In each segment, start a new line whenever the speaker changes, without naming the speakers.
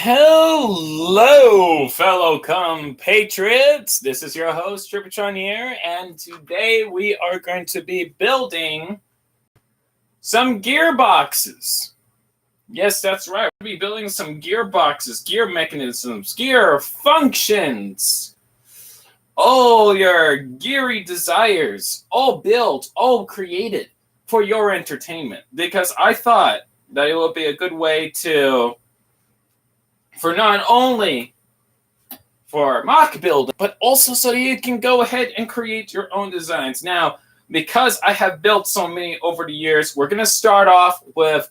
Hello, fellow compatriots. This is your host, Tripatron here, and today we are going to be building some gearboxes. Yes, that's right. We'll be building some gearboxes, gear mechanisms, gear functions. All your geary desires, all built, all created for your entertainment. Because I thought that it would be a good way for not only for mock building, but also so you can go ahead and create your own designs. Now, because I have built so many over the years, we're going to start off with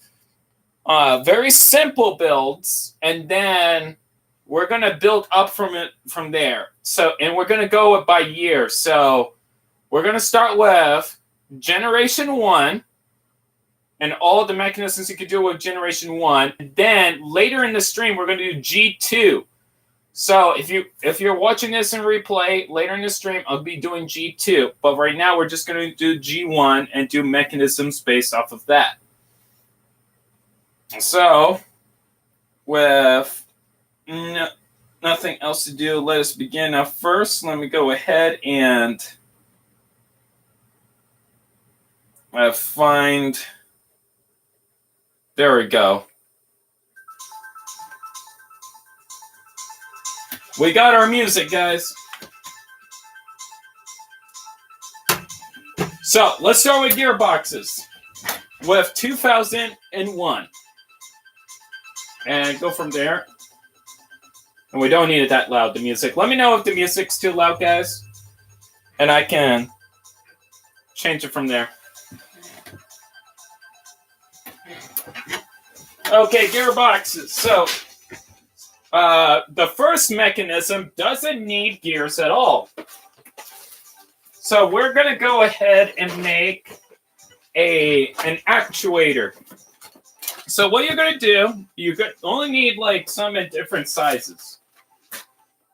very simple builds, and then we're going to build up from there. So, and we're going to go by year. So we're going to start with Generation 1, and all the mechanisms you can do with Generation 1. Then later in the stream, we're going to do G2. So if you're watching this in replay, later in the stream, I'll be doing G2. But right now, we're just going to do G1 and do mechanisms based off of that. So, with nothing else to do, let us begin. Now, first, let me go ahead and find... There we go. We got our music, guys. So let's start with gearboxes with 2001. And go from there. And we don't need it that loud, the music. Let me know if the music's too loud, guys. And I can change it from there. Okay, gearboxes. So, the first mechanism doesn't need gears at all. So we're going to go ahead and make an actuator. So what you're going to do, you only need like some in different sizes.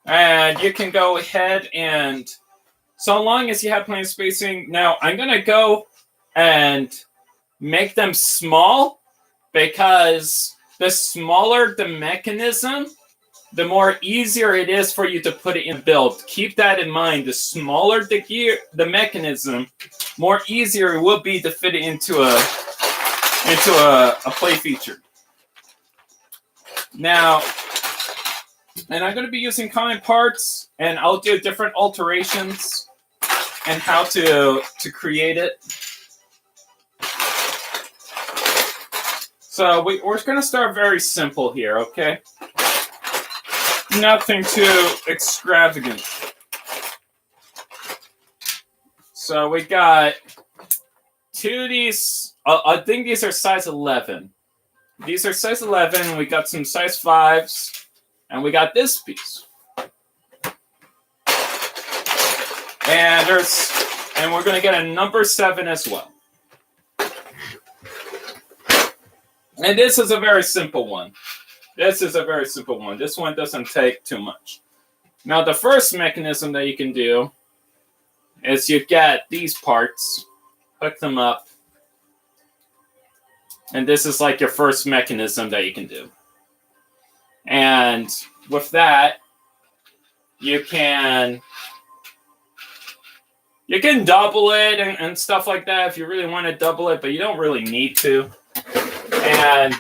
And you can go ahead and, so long as you have plenty of spacing. Now, I'm going to go and make them small, because the smaller the mechanism, the more easier it is for you to put it in build. Keep that in mind. The smaller the mechanism, more easier it will be to fit it into a play feature. Now, and I'm going to be using common parts, and I'll do different alterations and how to create it. So we're going to start very simple here, okay? Nothing too extravagant. So we got two of these. I think these are size 11. These are size 11. We got some size 5s. And we got this piece. And we're going to get a number 7 as well. And this is a very simple one. This one doesn't take too much. Now, the first mechanism that you can do is you get these parts, hook them up, and this is like your first mechanism that you can do. And with that, you can double it and stuff like that if you really want to double it, but you don't really need to. And,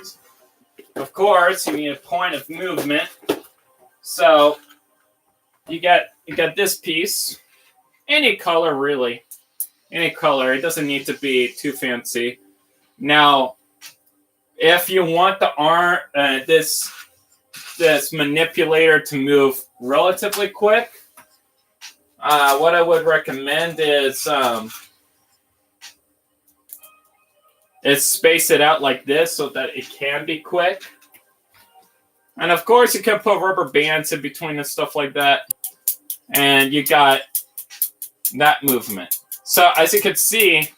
of course, you need a point of movement. So, you got this piece. Any color, really. Any color. It doesn't need to be too fancy. Now, if you want the arm, this manipulator to move relatively quick, what I would recommend is space it out like this so that it can be quick. And of course, you can put rubber bands in between and stuff like that. And you got that movement. So as you can see,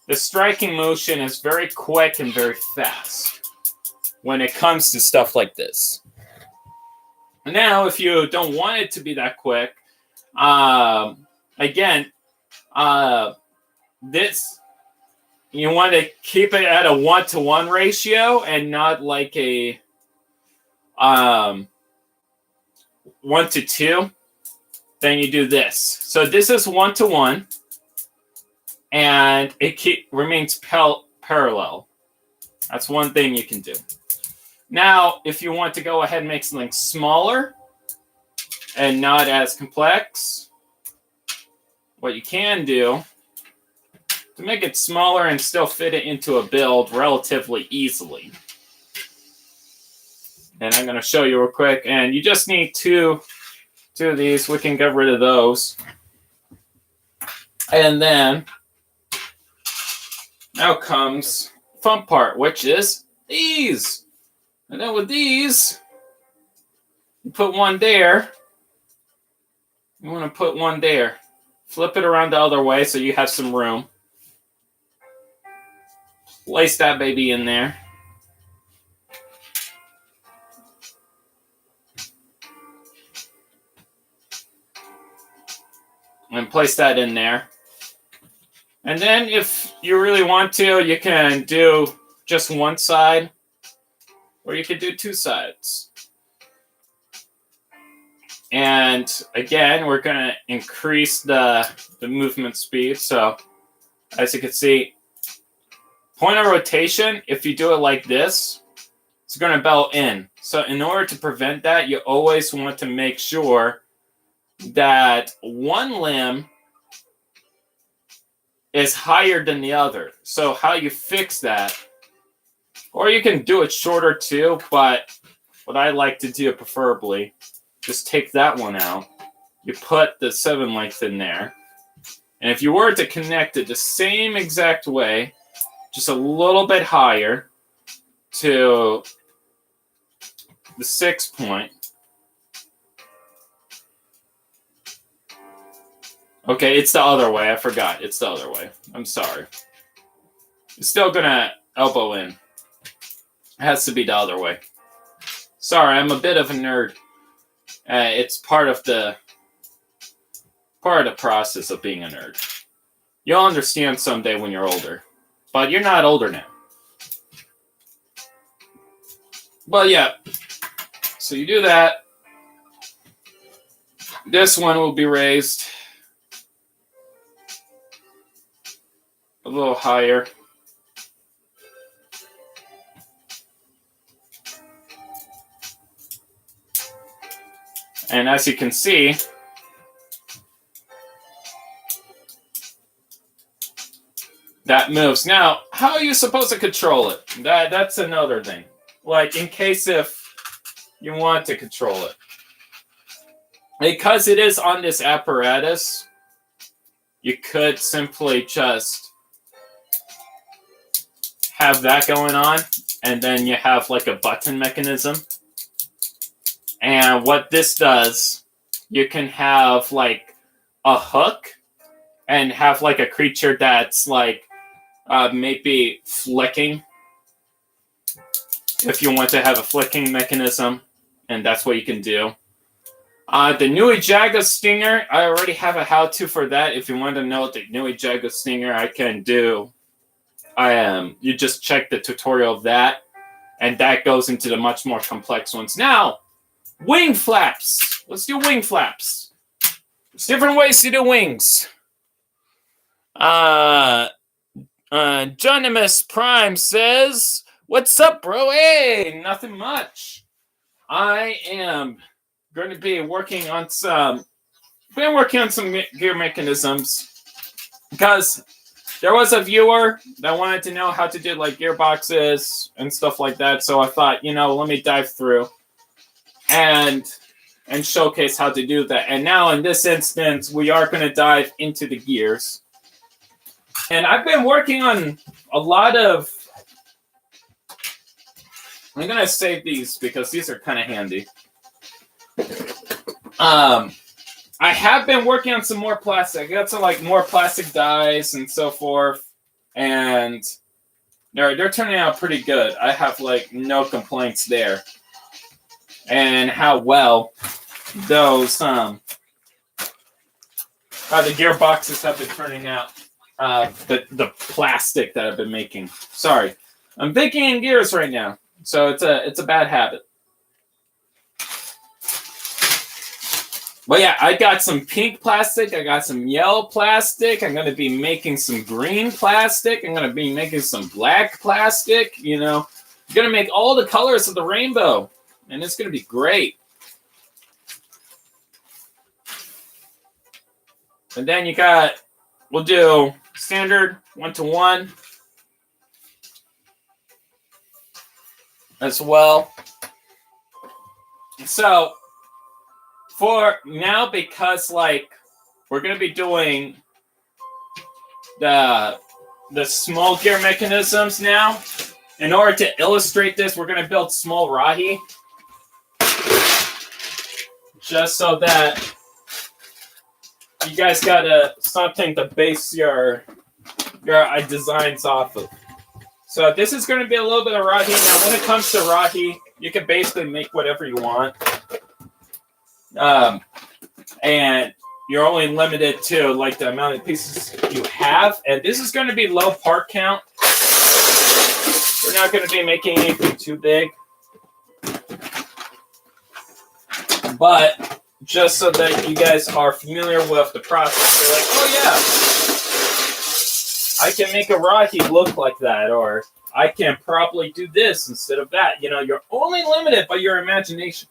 the striking motion is very quick and very fast when it comes to stuff like this. Now, if you don't want it to be that quick, this, you want to keep it at a 1-to-1 ratio and not like a 1 to 2, then you do this. So this is 1 to 1, and it remains parallel. That's one thing you can do. Now, if you want to go ahead and make something smaller and not as complex, what you can do to make it smaller and still fit it into a build relatively easily. And I'm going to show you real quick. And you just need two of these. We can get rid of those. And then now comes the fun part, which is these. And then with these, you put one there. You want to put one there. Flip it around the other way so you have some room. Place that baby in there. And place that in there. And then if you really want to, you can do just one side, or you could do two sides. And again, we're going to increase the movement speed. So as you can see, point of rotation, if you do it like this, it's going to bell in. So in order to prevent that, you always want to make sure that one limb is higher than the other. So how you fix that, or you can do it shorter too, but what I like to do preferably, just take that one out. You put the 7 length in there. And if you were to connect it the same exact way, just a little bit higher to the 6 point. Okay, it's the other way. I forgot. It's the other way. I'm sorry. It's still going to elbow in. It has to be the other way. Sorry, I'm a bit of a nerd. It's part of the process of being a nerd. You'll understand someday when you're older. But you're not older now. Well, yeah. So you do that. This one will be raised a little higher. And as you can see, that moves. Now, how are you supposed to control it? That's another thing. Like, in case if you want to control it. Because it is on this apparatus, you could simply just have that going on, and then you have like a button mechanism. And what this does, you can have like a hook and have like a creature that's like maybe flicking. If you want to have a flicking mechanism, and that's what you can do. The Nui Jaga Stinger, I already have a how-to for that. If you want to know the Nui Jaga Stinger, I can do. You just check the tutorial of that, and that goes into the much more complex ones. Now, wing flaps. Let's do wing flaps. There's different ways to do wings. Jonimus Prime says, "What's up, bro? Hey, nothing much. I am going to be working on some gear mechanisms because there was a viewer that wanted to know how to do like gearboxes and stuff like that. So I thought, let me dive through and showcase how to do that. And now in this instance, we are going to dive into the gears. And I've been working on a lot of... I'm going to save these because these are kind of handy. I have been working on some more plastic. I got some like more plastic dies and so forth. And they're turning out pretty good. I have like no complaints there. And how well those the gearboxes have been turning out. The plastic that I've been making. Sorry, I'm thinking in gears right now, so it's a bad habit. But yeah, I got some pink plastic. I got some yellow plastic. I'm going to be making some green plastic. I'm going to be making some black plastic. You know, I'm going to make all the colors of the rainbow. And it's going to be great. And then you got, we'll do standard 1-to-1 as well. So for now, because like we're going to be doing the small gear mechanisms now, in order to illustrate this, we're going to build small Rahi. Just so that you guys got something to base your designs off of. So this is going to be a little bit of Rahi. Now, when it comes to Rahi, you can basically make whatever you want. And you're only limited to like the amount of pieces you have. And this is going to be low part count. We're not going to be making anything too big. But just so that you guys are familiar with the process, you're like, oh yeah, I can make a Rahi look like that, or I can probably do this instead of that. You know, you're only limited by your imagination.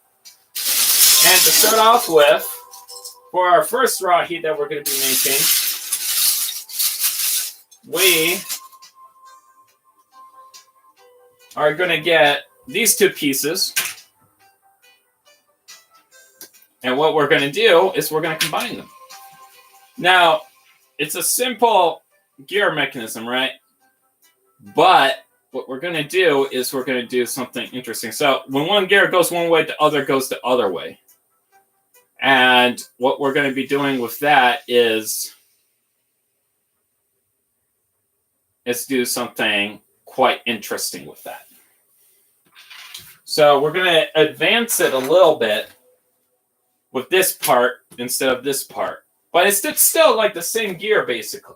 And to start off with, for our first Rahi that we're going to be making, we are going to get these two pieces. And what we're going to do is we're going to combine them. Now, it's a simple gear mechanism, right? But what we're going to do is we're going to do something interesting. So when one gear goes one way, the other goes the other way. And what we're going to be doing with that is do something quite interesting with that. So we're going to advance it a little bit with this part instead of this part. But it's still like the same gear, basically.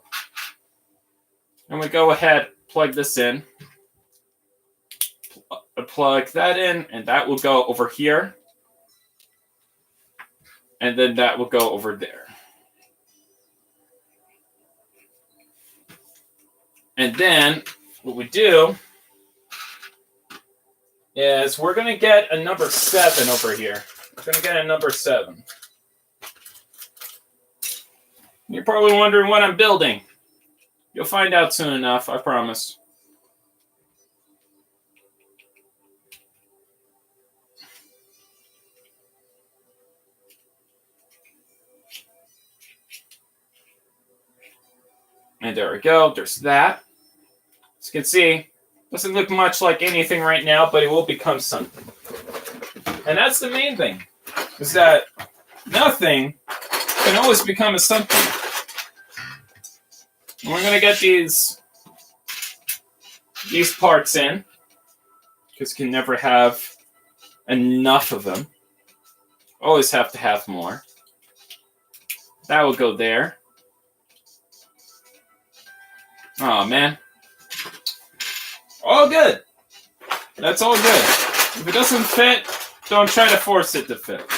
And we go ahead, plug this in. Plug that in, and that will go over here. And then that will go over there. And then what we do is we're going to get a number 7 over here. We're going to get a number 7. You're probably wondering what I'm building. You'll find out soon enough, I promise. And there we go. There's that. As you can see, doesn't look much like anything right now, but it will become something. And that's the main thing, is that nothing can always become a something. And we're going to get these parts in, because you can never have enough of them. Always have to have more. That will go there. Oh, man. All good. That's all good. If it doesn't fit, don't try to force it to fit.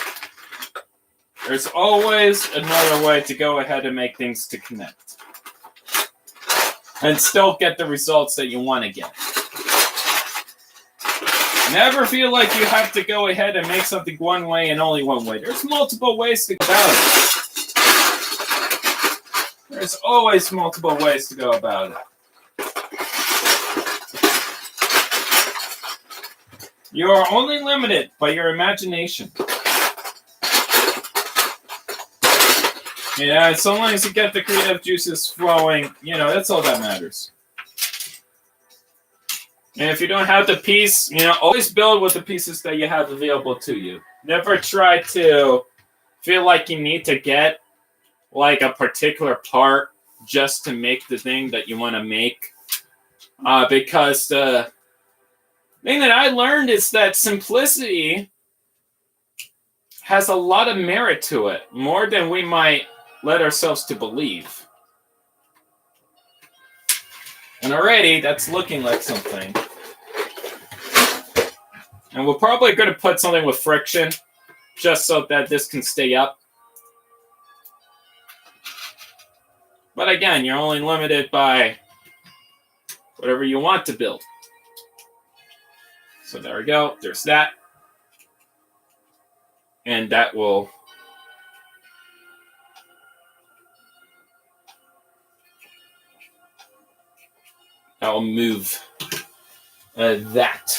There's always another way to go ahead and make things to connect. And still get the results that you want to get. Never feel like you have to go ahead and make something one way and only one way. There's multiple ways to go about it. There's always multiple ways to go about it. You are only limited by your imagination. Yeah, so long as you get the creative juices flowing, you know, that's all that matters. And if you don't have the piece, you know, always build with the pieces that you have available to you. Never try to feel like you need to get like a particular part just to make the thing that you want to make. Because the thing that I learned is that simplicity has a lot of merit to it, more than we might let ourselves to believe. And already, that's looking like something. And we're probably going to put something with friction, just so that this can stay up. But again, you're only limited by whatever you want to build. So there we go. There's that. And that will... I'll move that.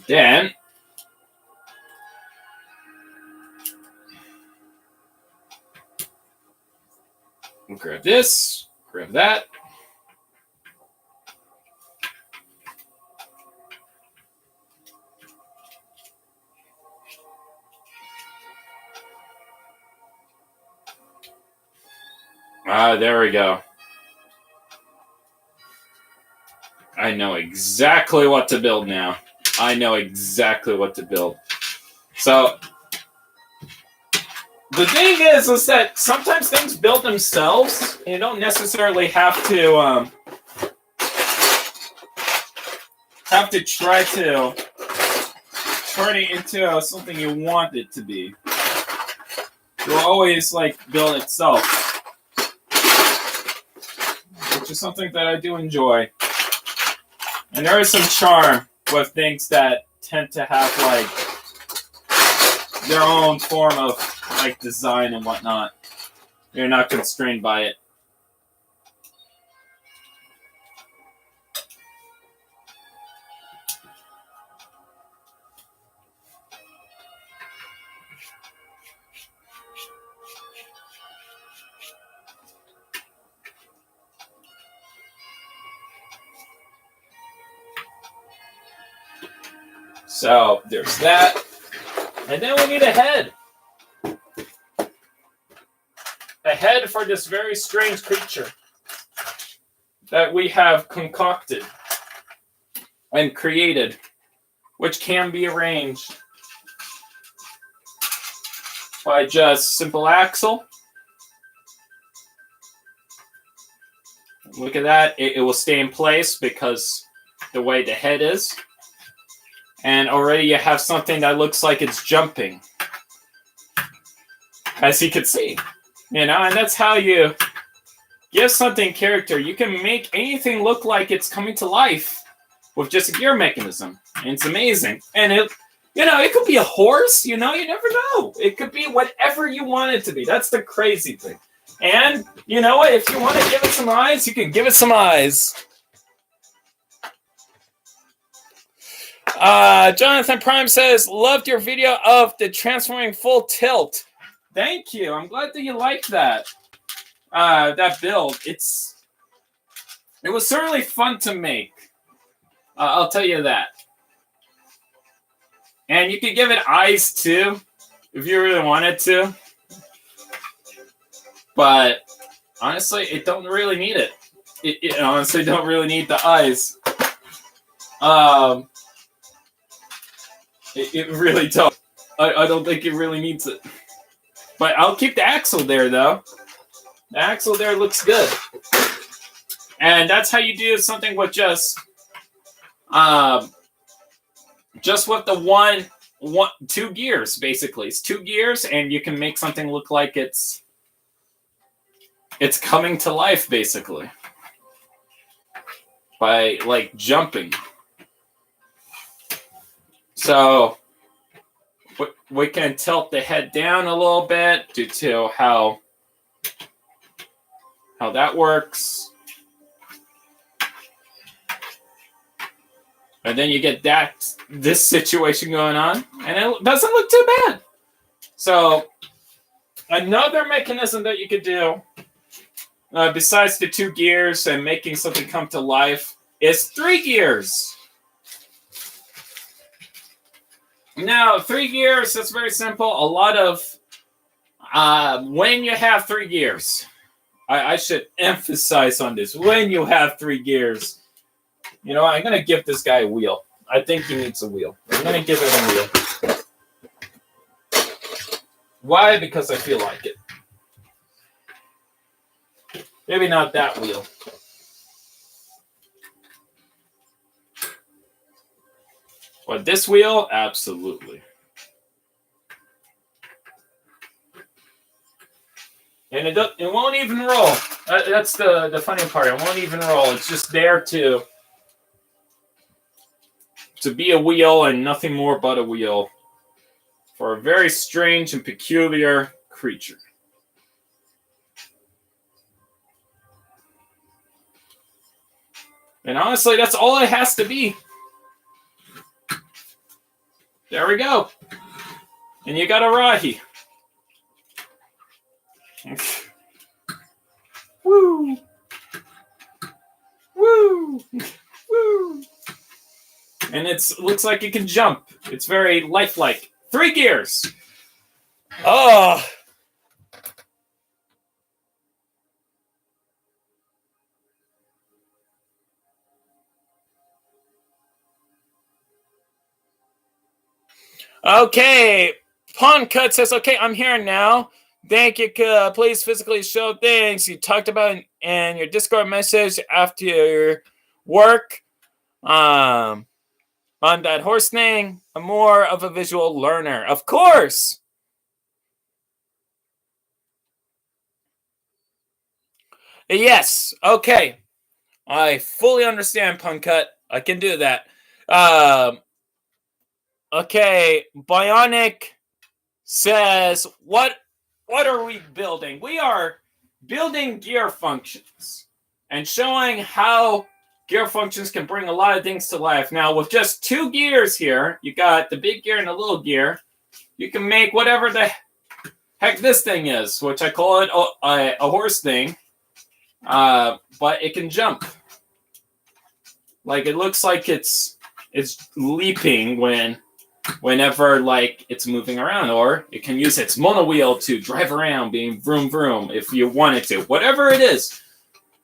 Then we'll grab this, grab that. There we go. I know exactly what to build now. I know exactly what to build. So, the thing is that sometimes things build themselves. You don't necessarily have to try to turn it into something you want it to be. You'll always build itself, which is something that I do enjoy. And there is some charm with things that tend to have their own form of design and whatnot. You're not constrained by it. So there's that. And then we need a head. A head for this very strange creature that we have concocted and created, which can be arranged by just simple axle. Look at that. It will stay in place because the way the head is. And already you have something that looks like it's jumping, as you can see. And that's how you give something character. You can make anything look like it's coming to life with just a gear mechanism. And it's amazing. And it could be a horse, you never know. It could be whatever you want it to be. That's the crazy thing. And you know what? If you want to give it some eyes, you can give it some eyes. Jonathan Prime says, loved your video of the transforming full tilt. Thank you. I'm glad that you liked that. That build. It was certainly fun to make. I'll tell you that. And you could give it eyes too, if you really wanted to. But honestly, it don't really need it. It honestly don't really need the eyes. It really don't. I don't think it really needs it. But I'll keep the axle there, though. The axle there looks good. And that's how you do something with just with the two gears, basically. It's 2 gears, and you can make something look like it's coming to life, basically. By, jumping. So we can tilt the head down a little bit due to how that works. And then you get this situation going on, and it doesn't look too bad. So another mechanism that you could do, besides the 2 gears and making something come to life, is 3 gears. Now, 3 gears, that's very simple. A lot of, when you have 3 gears, I should emphasize on this. When you have 3 gears, I'm going to give this guy a wheel. I think he needs a wheel. I'm going to give him a wheel. Why? Because I feel like it. Maybe not that wheel. But this wheel, absolutely. And it won't even roll. That's the funny part. It won't even roll. It's just there to be a wheel and nothing more but a wheel for a very strange and peculiar creature. And honestly, that's all it has to be. There we go. And you got a Rahi. Woo! Woo! Woo! And it looks like it can jump. It's very lifelike. 3 gears. Oh! Okay, Pawn Cut says, okay, I'm here now. Thank you. Please physically show things you talked about in your Discord message after your work on that horse thing. I'm more of a visual learner. Of course. Yes. Okay. I fully understand, Pawn Cut. I can do that. Okay, Bionic says, what are we building? We are building gear functions and showing how gear functions can bring a lot of things to life. Now, with just 2 gears here, you got the big gear and the little gear, you can make whatever the heck this thing is, which I call it a horse thing, but it can jump. Like, it looks like it's leaping whenever like it's moving around, or it can use its mono wheel to drive around being vroom vroom if you want it to, whatever it is,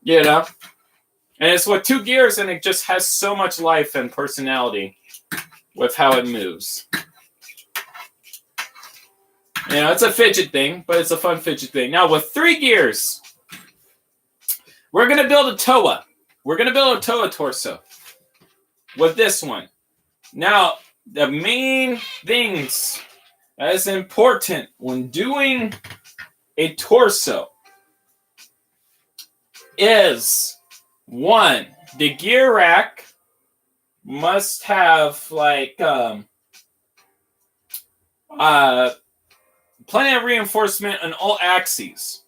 you know. And it's with 2 gears, and it just has so much life and personality with how it moves. You know, it's a fidget thing, but it's a fun fidget thing. Now with 3 gears, we're gonna build a Toa. We're gonna build a Toa torso with this one. Now, the main things that is important when doing a torso is, 1, the gear rack must have like plenty of reinforcement on all axes.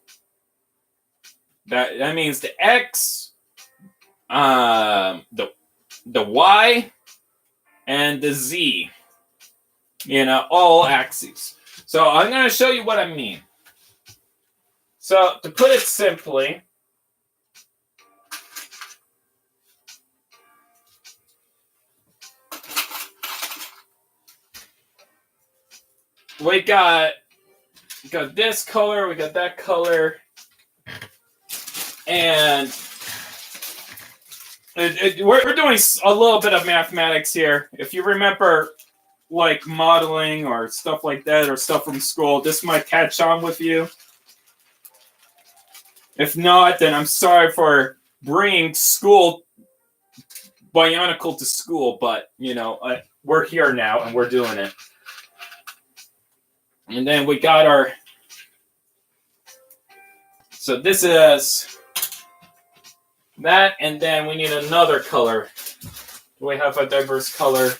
That means the X, the Y, and the Z, you know, all axes. So I'm going to show you what I mean. So to put it simply, we got this color, we got that color, and we're doing a little bit of mathematics here. If you remember, like, modeling or stuff like that, or stuff from school, this might catch on with you. If not, then I'm sorry for bringing school Bionicle to school, but, you know, we're here now, and we're doing it. And then we got our... So this is that, and then we need another color. Do we have a diverse color?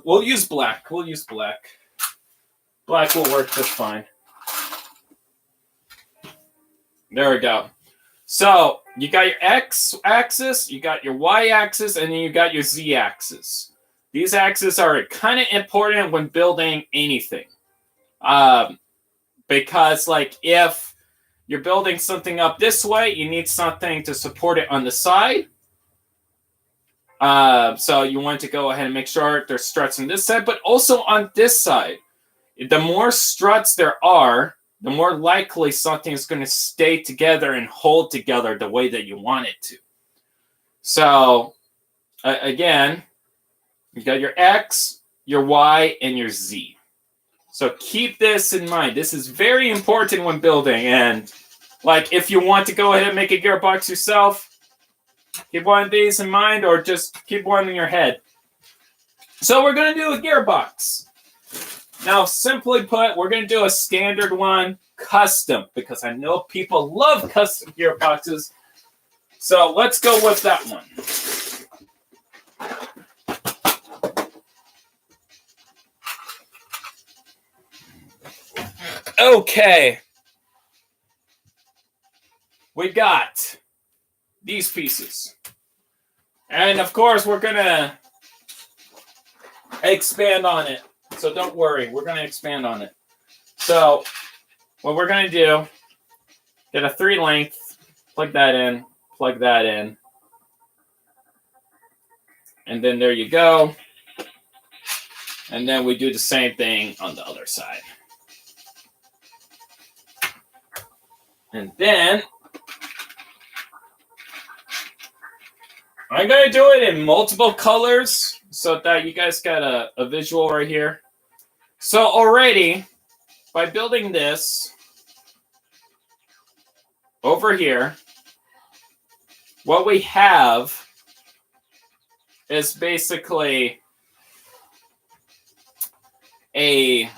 We'll use black. We'll use black. Black will work just fine. There we go. So you got your X axis, you got your Y axis, and then you got your Z axis. These axes are kind of important when building anything. Because, like, if you're building something up this way, you need something to support it on the side. So you want to go ahead and make sure there's struts on this side, but also on this side. The more struts there are, the more likely something is going to stay together and hold together the way that you want it to. So, again, you got your X, your Y, and your Z. So keep this in mind. This is very important when building. And, like, if you want to go ahead and make a gearbox yourself, keep one of these in mind, or just keep one in your head. So we're going to do a gearbox. Now, simply put, we're going to do a standard one. custom, because I know people love custom gearboxes. So let's go with that one. Okay. We got these pieces. And of course, we're going to expand on it. So don't worry, we're going to expand on it. So what we're going to do, get a 3 length, plug that in, and then there you go. And then we do the same thing on the other side. And then I'm going to do it in multiple colors so that you guys got a visual right here. So already, by building this over here, what we have is basically a...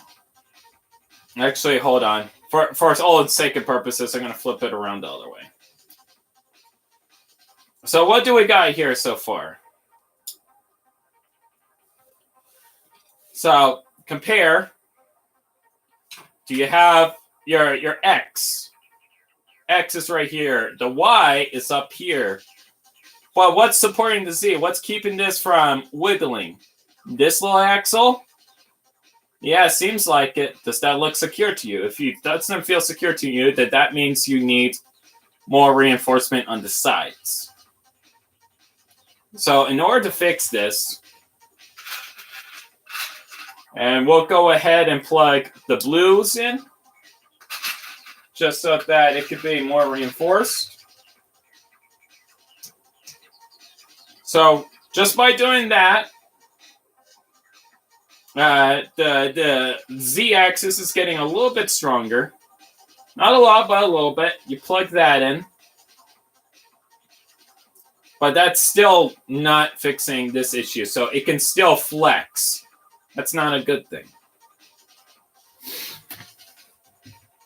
Actually, hold on. For all its sake and purposes, I'm going to flip it around the other way. So what do we got here so far? So compare. Do you have your X? X is right here. The Y is up here. Well, what's supporting the Z? What's keeping this from wiggling? This little axle? Yeah, it seems like it. Does that look secure to you? If it doesn't feel secure to you, then that means you need more reinforcement on the sides. So in order to fix this, and we'll go ahead and plug the blues in, just so that it could be more reinforced. So just by doing that, the Z-axis is getting a little bit stronger. Not a lot, but a little bit. You plug that in. But that's still not fixing this issue. So it can still flex. That's not a good thing.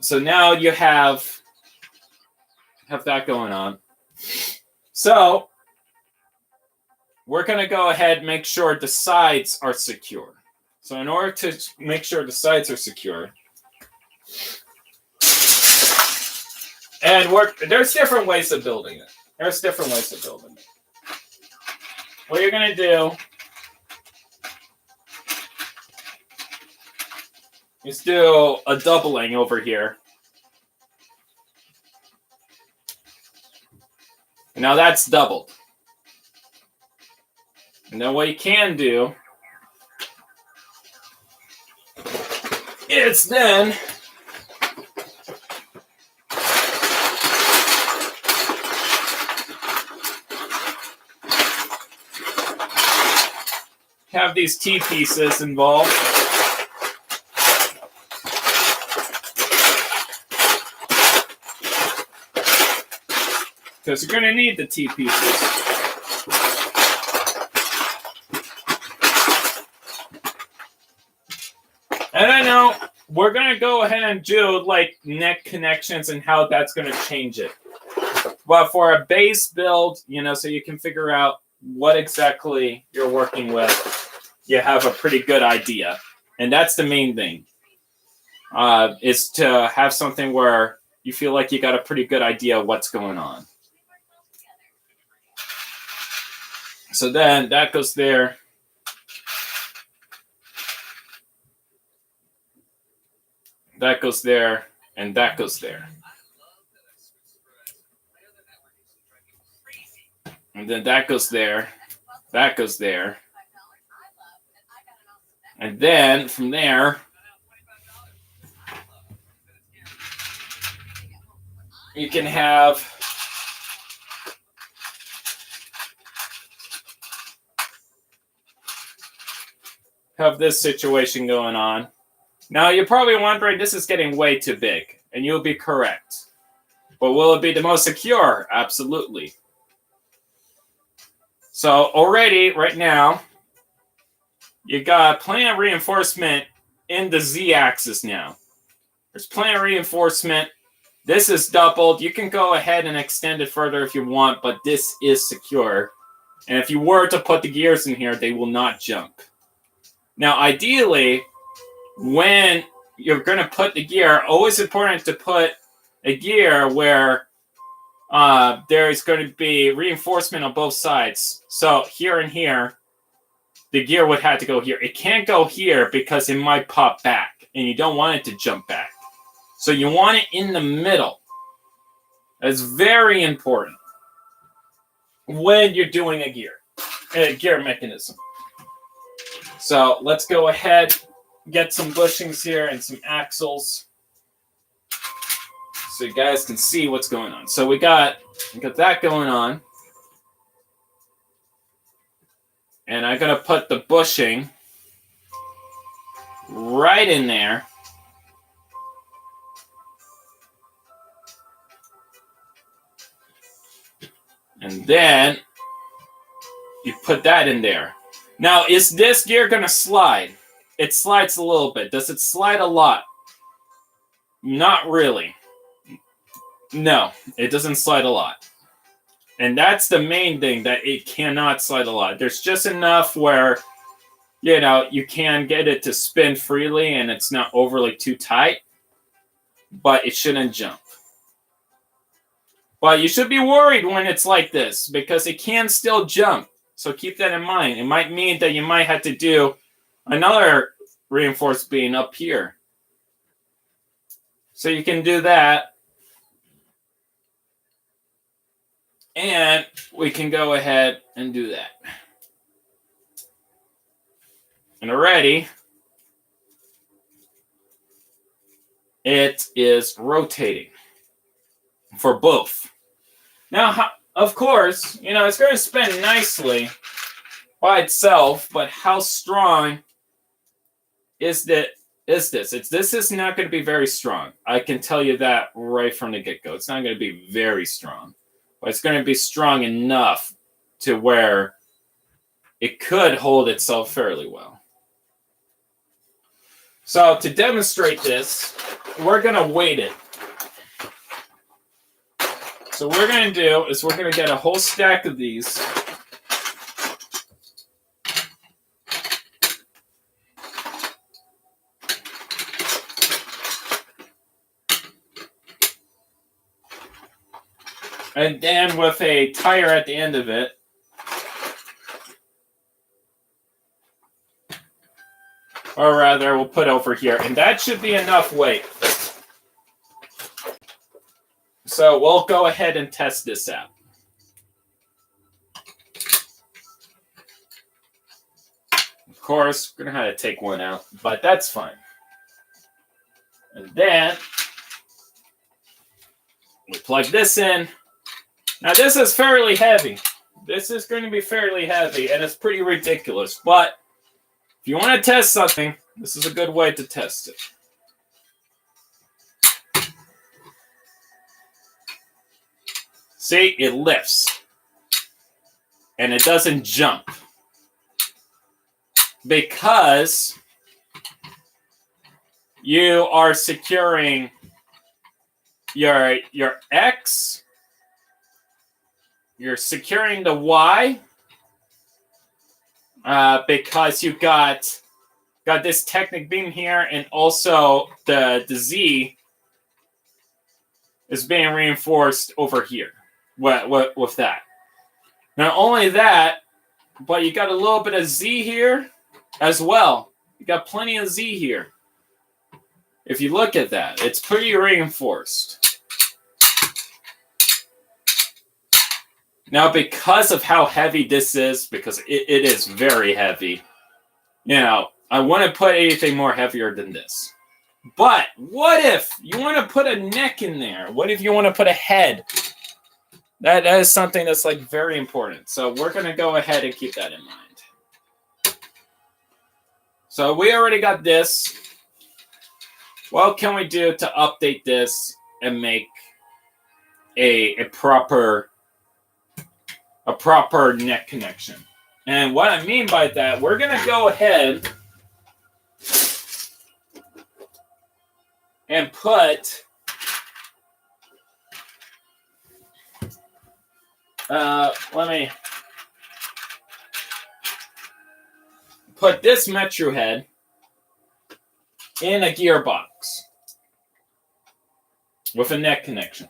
So now you have that going on. So we're going to go ahead and make sure the sides are secure. So in order to make sure the sides are secure, and there's different ways of building it. What you're going to do is do a doubling over here. Now that's doubled. And then what you can do is then have these T-pieces involved. Because you're going to need the T-pieces. And I know we're going to go ahead and do like neck connections and how that's going to change it. But for a base build, so you can figure out what exactly you're working with, you have a pretty good idea. And that's the main thing, is to have something where you feel like you got a pretty good idea of what's going on. So then that goes there. That goes there, and that goes there. And then that goes there, that goes there. And then from there, you can have this situation going on. Now, you're probably wondering, this is getting way too big, and you'll be correct. But will it be the most secure? Absolutely. So already, right now, you got plenty of reinforcement in the Z-axis now. There's plenty of reinforcement. This is doubled. You can go ahead and extend it further if you want, but this is secure. And if you were to put the gears in here, they will not jump. Now, ideally, when you're going to put the gear, always important to put a gear where there's going to be reinforcement on both sides. So here and here, the gear would have to go here. It can't go here because it might pop back, and you don't want it to jump back. So you want it in the middle. That's very important when you're doing a gear mechanism. So let's go ahead, get some bushings here and some axles so you guys can see what's going on. So we got that going on. And I'm going to put the bushing right in there. And then you put that in there. Now, is this gear going to slide? It slides a little bit. Does it slide a lot? Not really. No, it doesn't slide a lot. And that's the main thing, that it cannot slide a lot. There's just enough where, you know, you can get it to spin freely and it's not overly too tight, but it shouldn't jump. But you should be worried when it's like this because it can still jump. So keep that in mind. It might mean that you might have to do another reinforced beam up here. So you can do that. And we can go ahead and do that. And already, it is rotating for both. Now, of course, you know, it's going to spin nicely by itself, but how strong is this? This is not going to be very strong. I can tell you that right from the get-go. It's not going to be very strong, but it's going to be strong enough to where it could hold itself fairly well. So to demonstrate this, we're going to weight it. So what we're going to do is we're going to get a whole stack of these. And then with a tire at the end of it, or rather we'll put over here, and that should be enough weight. So we'll go ahead and test this out. Of course, we're going to have to take one out, but that's fine. And then we plug this in. Now this is fairly heavy. This is going to be fairly heavy, and it's pretty ridiculous. But if you want to test something, this is a good way to test it. See, it lifts. And it doesn't jump. Because you are securing your X. You're securing the Y. Because you've got this Technic beam here, and also the Z is being reinforced over here. With that. Not only that, but you got a little bit of Z here as well. You got plenty of Z here. If you look at that, it's pretty reinforced. Now, because of how heavy this is, because it is very heavy, you know, I wouldn't put anything more heavier than this. But what if you want to put a neck in there? What if you want to put a head? That is something that's like very important. So we're going to go ahead and keep that in mind. So we already got this. What can we do to update this and make a proper neck connection? And what I mean by that, we're going to go ahead and put let me put this Metro head in a gearbox with a neck connection.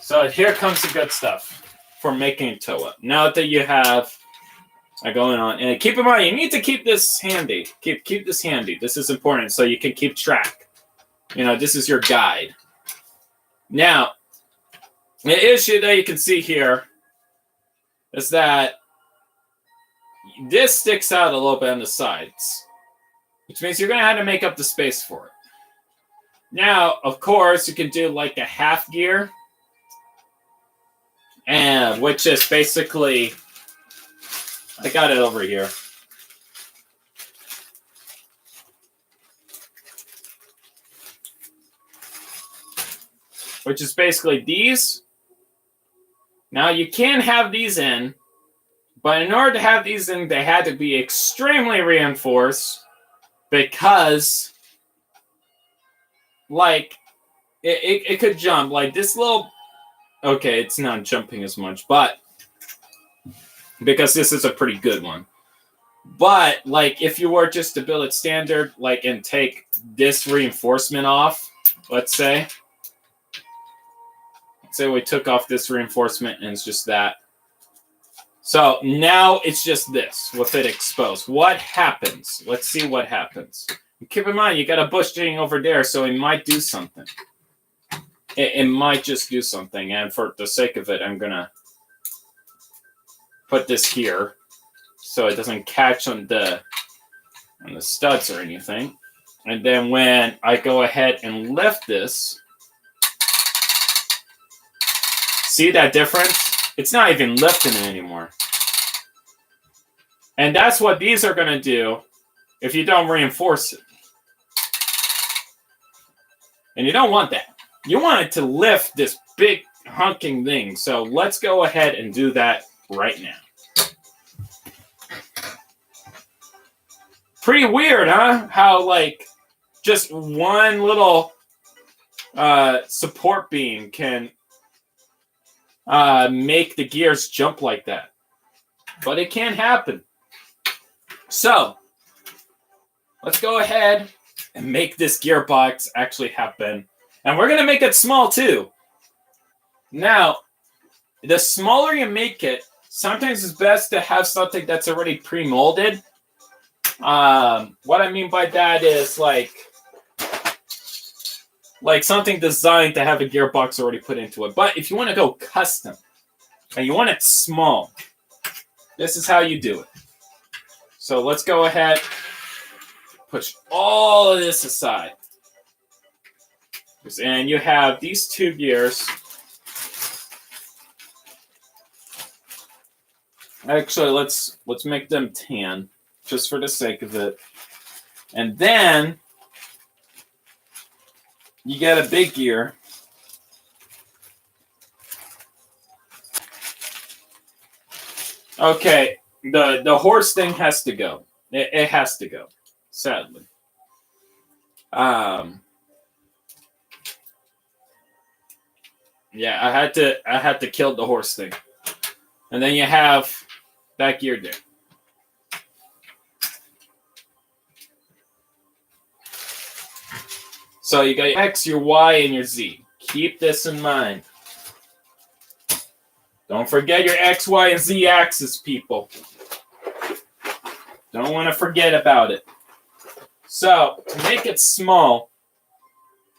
So here comes the good stuff for making Toa. Now that you have going on, and keep in mind, you need to keep this handy. Keep this handy. This is important so you can keep track. You know, this is your guide. Now, the issue that you can see here is that this sticks out a little bit on the sides, which means you're going to have to make up the space for it. Now, of course, you can do like a half gear, and which is basically, I got it over here. Which is basically these. Now, you can have these in, but in order to have these in, they had to be extremely reinforced because, like, it could jump. Like, this little... Okay, it's not jumping as much, but... Because this is a pretty good one. But, like, if you were just to build it standard, like, and take this reinforcement off, let's say... Say we took off this reinforcement and it's just that. So now it's just this with it exposed. What happens? Let's see what happens. And keep in mind, you got a bush thing over there, so it might do something. It might just do something. And for the sake of it, I'm going to put this here so it doesn't catch on the studs or anything. And then when I go ahead and lift this, see that difference? It's not even lifting it anymore. And that's what these are going to do if you don't reinforce it. And you don't want that. You want it to lift this big honking thing. So let's go ahead and do that right now. Pretty weird, huh? How, like, just one little support beam can make the gears jump like that. But it can happen. So, let's go ahead and make this gearbox actually happen. And we're going to make it small too. Now, the smaller you make it, sometimes it's best to have something that's already pre-molded. What I mean by that is like something designed to have a gearbox already put into it. But if you want to go custom and you want it small, this is how you do it. So let's go ahead, push all of this aside. And you have these two gears. Actually, let's make them tan, just for the sake of it. And then you get a big gear. Okay, the horse thing has to go. It has to go, sadly. Yeah, I had to kill the horse thing. And then you have that gear there. So you got your X, your Y, and your Z. Keep this in mind. Don't forget your X, Y, and Z axis, people. Don't want to forget about it. So, to make it small,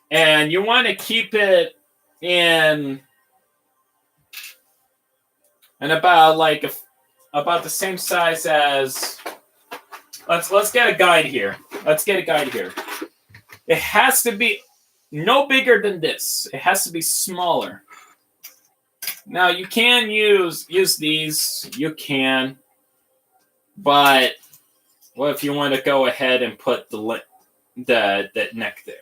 and you want to keep it in about about the same size as. Let's get a guide here. It has to be no bigger than this. It has to be smaller. Now you can use these. You can, but what if you want to go ahead and put the neck there?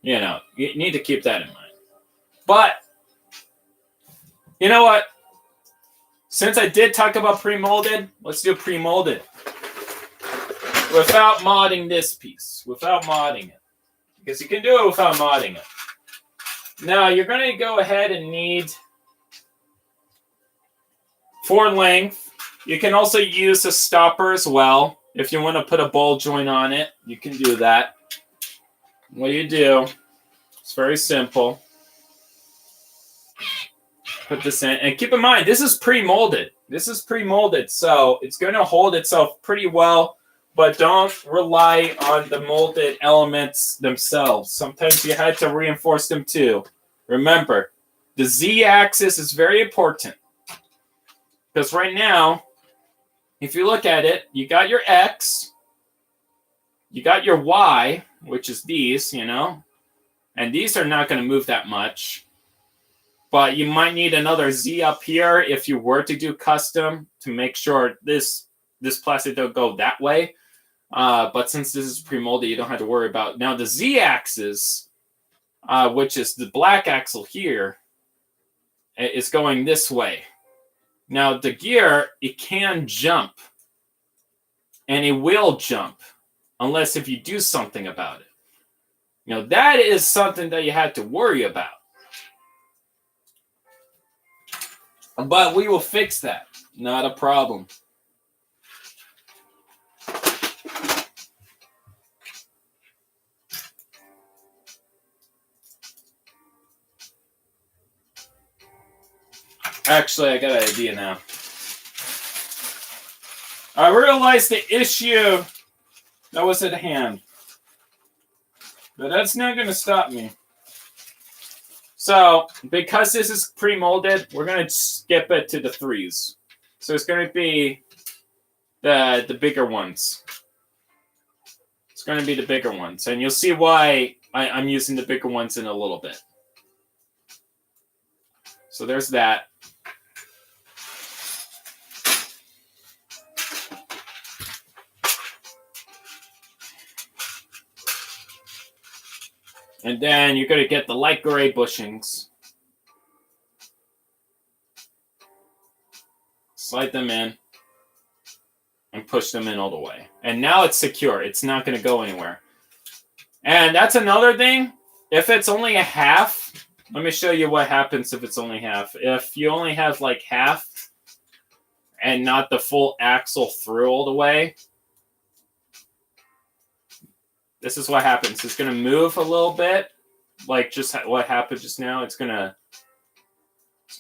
You know, you need to keep that in mind. But you know what? Since I did talk about pre-molded, let's do pre-molded. without modding this piece, without modding it. Because you can do it without modding it. Now, you're going to go ahead and need, for length, you can also use a stopper as well. If you want to put a ball joint on it, you can do that. What do? It's very simple. Put this in. And keep in mind, this is pre-molded. This is pre-molded, so it's going to hold itself pretty well. But don't rely on the molded elements themselves. Sometimes you had to reinforce them too. Remember, the Z-axis is very important. Because right now, if you look at it, you got your X, you got your Y, which is these, you know, and these are not going to move that much. But you might need another Z up here if you were to do custom to make sure this plastic don't go that way. But since this is pre-molded, you don't have to worry about. Now the Z-axis, which is the black axle here, is going this way. Now the gear, it can jump. And it will jump. Unless if you do something about it. You know, that is something that you had to worry about. But we will fix that. Not a problem. Actually, I got an idea now. I realized the issue that was at hand. But that's not going to stop me. So, because this is pre-molded, we're going to skip it to the 3s. So it's going to be the bigger ones. It's going to be the bigger ones. And you'll see why I'm using the bigger ones in a little bit. So there's that. And then you're going to get the light gray bushings. Slide them in. And push them in all the way. And now it's secure. It's not going to go anywhere. And that's another thing. If it's only a half, let me show you what happens if it's only half. If you only have like half and not the full axle through all the way, this is what happens. It's going to move a little bit, like just what happened just now. It's going to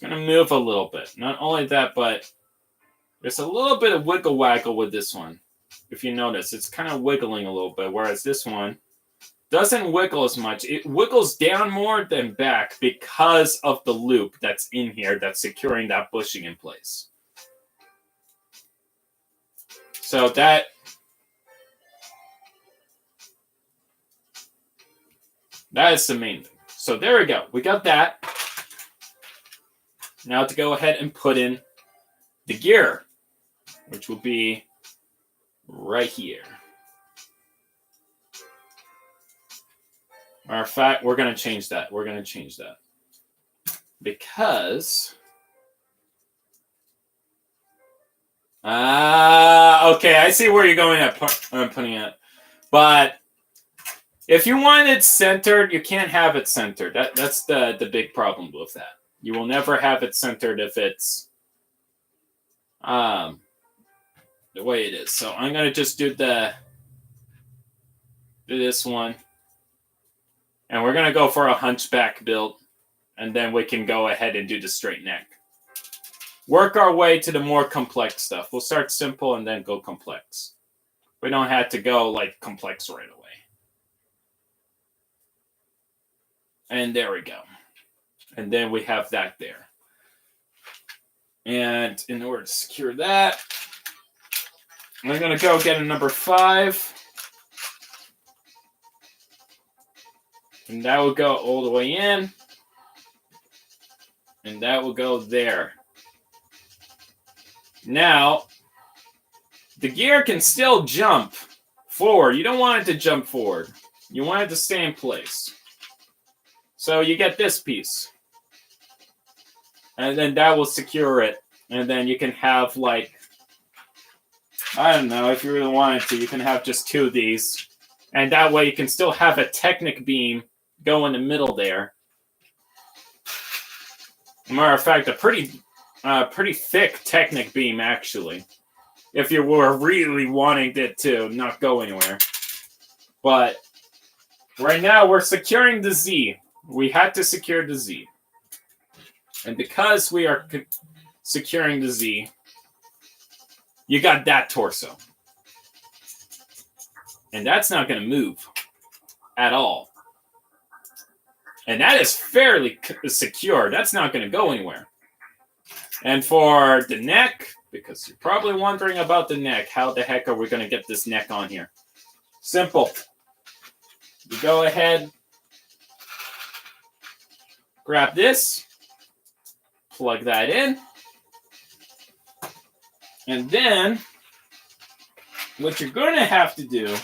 move a little bit. Not only that, but there's a little bit of wiggle waggle with this one. If you notice, it's kind of wiggling a little bit, whereas this one doesn't wiggle as much. It wiggles down more than back because of the loop that's in here that's securing that bushing in place. So that is the main thing. So there we go. We got that. Now to go ahead and put in the gear, which will be right here. Matter of fact, we're going to change that. We're going to change that. Because... okay, I see where you're going at. I'm putting it. But if you want it centered, you can't have it centered. That's the big problem with that. You will never have it centered if it's the way it is. So I'm going to just do this one. And we're going to go for a hunchback build. And then we can go ahead and do the straight neck. Work our way to the more complex stuff. We'll start simple and then go complex. We don't have to go like complex right away. And there we go. And then we have that there. And in order to secure that, I'm going to go get a number 5. And that will go all the way in. And that will go there. Now, the gear can still jump forward. You don't want it to jump forward. You want it to stay in place. So you get this piece. And then that will secure it. And then you can have like I don't know, if you really wanted to, you can have just 2 of these. And that way you can still have a Technic beam go in the middle there. Matter of fact, a pretty thick Technic beam, actually. If you were really wanting it to not go anywhere. But right now we're securing the Z. We had to secure the Z. And because we are securing the Z, you got that torso. And that's not going to move at all. And that is fairly secure. That's not going to go anywhere. And for the neck, because you're probably wondering about the neck, how the heck are we going to get this neck on here? Simple. You go ahead, grab this, plug that in, and then what you're going to have to do,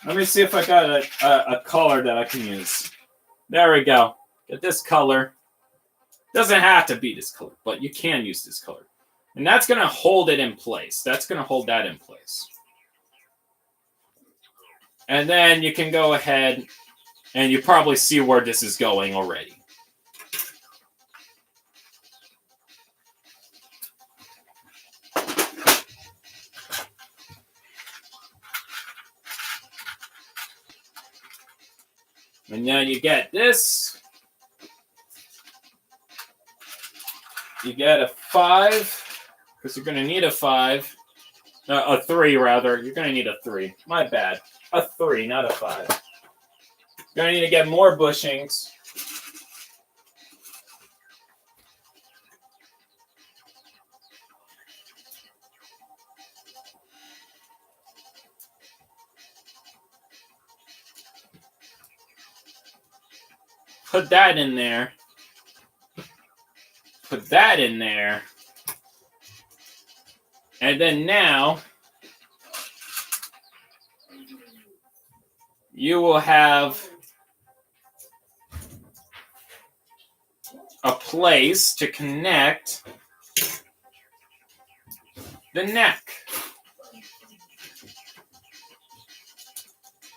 let me see if I got a color that I can use. There we go. Get this color. Doesn't have to be this color, but you can use this color. And that's going to hold it in place. That's going to hold that in place. And then you can go ahead, and you probably see where this is going already. And then you get this. You get a 5, because you're going to need a 5. A 3, rather. You're going to need a 3. My bad. A 3, not a 5. You're going to need to get more bushings. Put that in there. Put that in there. And then now, you will have a place to connect the neck.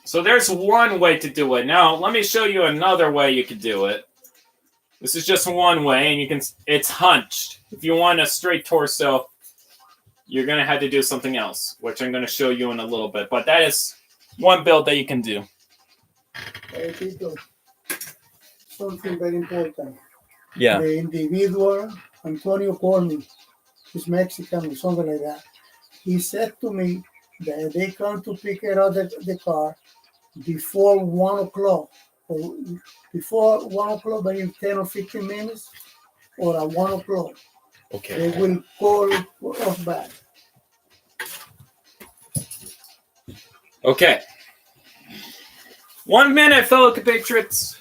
So there's one way to do it. Now, let me show you another way you could do it. This is just one way, and it's hunched. If you want a straight torso, you're going to have to do something else, which I'm going to show you in a little bit. But that is one build that you can do.
Hey, Tito, something very important.
Yeah.
The individual, Antonio called me. He's Mexican or something like that. He said to me that they come to pick it up the car before 1 o'clock. Or before 1 o'clock, maybe 10 or 15 minutes, or at 1 o'clock.
Okay.
They will call us back.
Okay. 1 minute, fellow compatriots.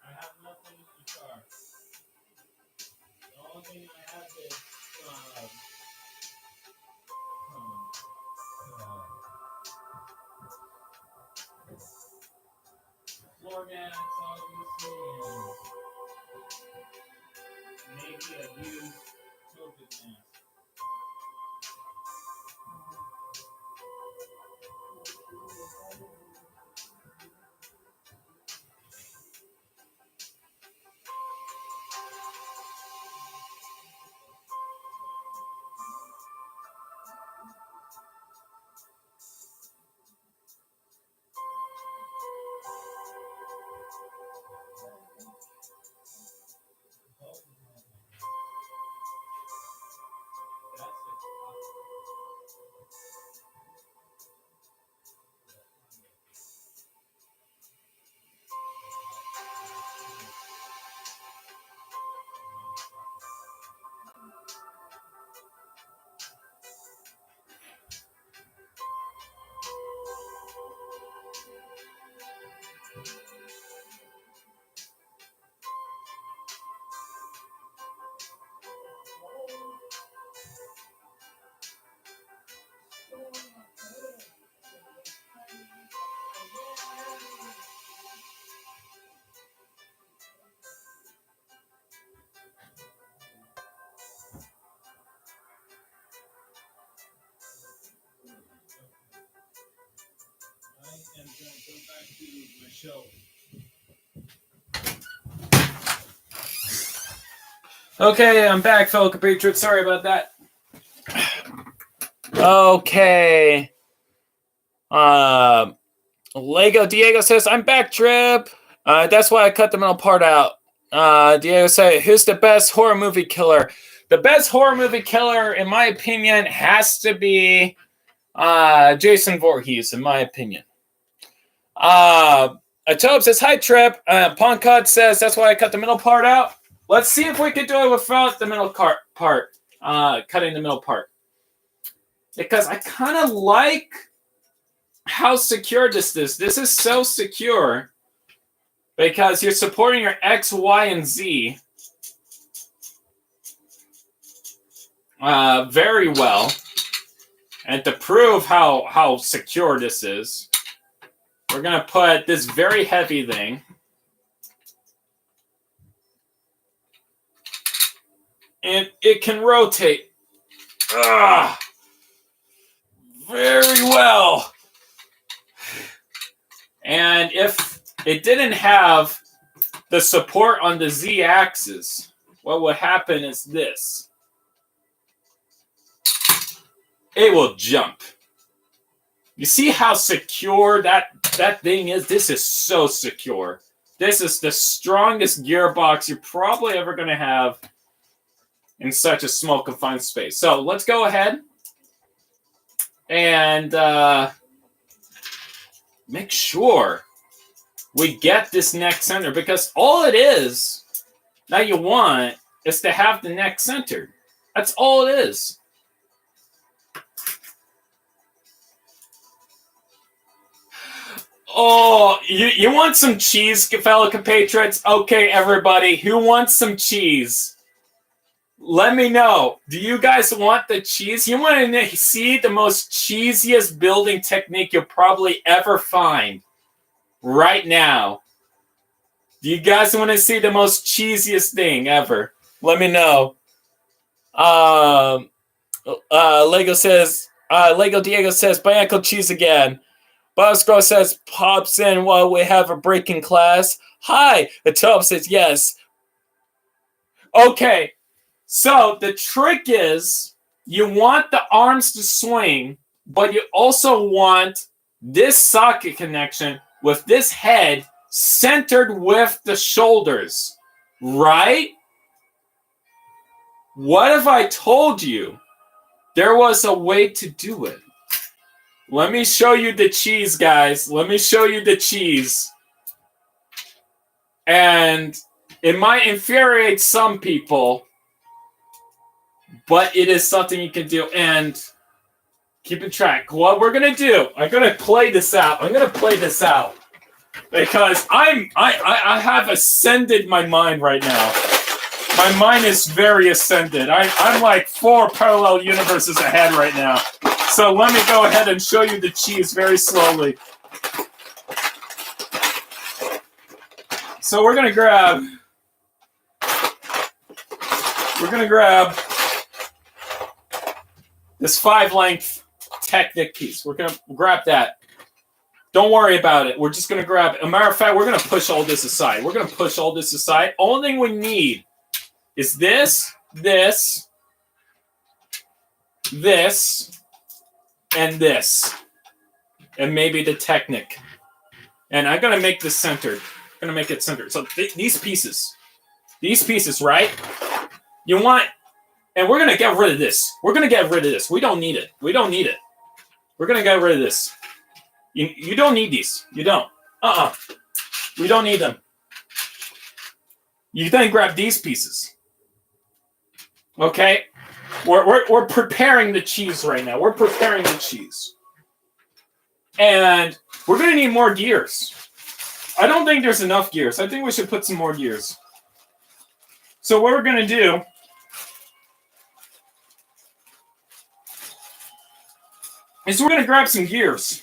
I have nothing in the car. The only thing I have is floor mats, obviously, and maybe a used COVID mask. Okay, I'm back, fellow compatriots. Sorry about that. Okay. Lego Diego says, I'm back, Drip. That's why I cut the middle part out. Diego said, who's the best horror movie killer? The best horror movie killer, in my opinion, has to be Jason Voorhees, in my opinion. Atobe says, hi, Trip. Poncod says, that's why I cut the middle part out. Let's see if we can do it without the middle part, cutting the middle part. Because I kind of like how secure this is. This is so secure because you're supporting your X, Y, and Z very well. And to prove how secure this is, we're going to put this very heavy thing and it can rotate very well. And if it didn't have the support on the Z-axis, what would happen is this. It will jump. You see how secure that thing is? This is so secure. This is the strongest gearbox you're probably ever going to have in such a small confined space. So let's go ahead and make sure we get this neck center, because all it is that you want is to have the neck centered. That's all it is. Oh, you want some cheese, fellow compatriots? Okay, everybody, who wants some cheese? Let me know. Do you guys want the cheese? You want to see the most cheesiest building technique you'll probably ever find right now? Do you guys want to see the most cheesiest thing ever? Let me know. Lego Diego says, Bionicle cheese again. Bosco says, pops in while we have a break in class. Hi. The top says, yes. Okay. So the trick is you want the arms to swing, but you also want this socket connection with this head centered with the shoulders, right? What if I told you there was a way to do it? Let me show you the cheese, guys. Let me show you the cheese. And it might infuriate some people, but it is something you can do. And keep in track. What we're going to do, I'm going to play this out. Because I have ascended my mind right now. My mind is very ascended. I'm like 4 parallel universes ahead right now. So let me go ahead and show you the cheese very slowly. So we're gonna grab this 5-length Technic piece. We're gonna grab that. Don't worry about it. We're just gonna grab it. As a matter of fact, we're gonna push all this aside. Only thing we need is this, and this. And maybe the Technic. And I'm going to make this centered. I'm going to make it centered. So these pieces, right? You want, and we're going to get rid of this. We don't need it. We're going to get rid of this. You don't need these. You don't. We don't need them. You then grab these pieces. Okay? We're preparing the cheese right now. And we're going to need more gears. I don't think there's enough gears. I think we should put some more gears. So what we're going to do is we're going to grab some gears.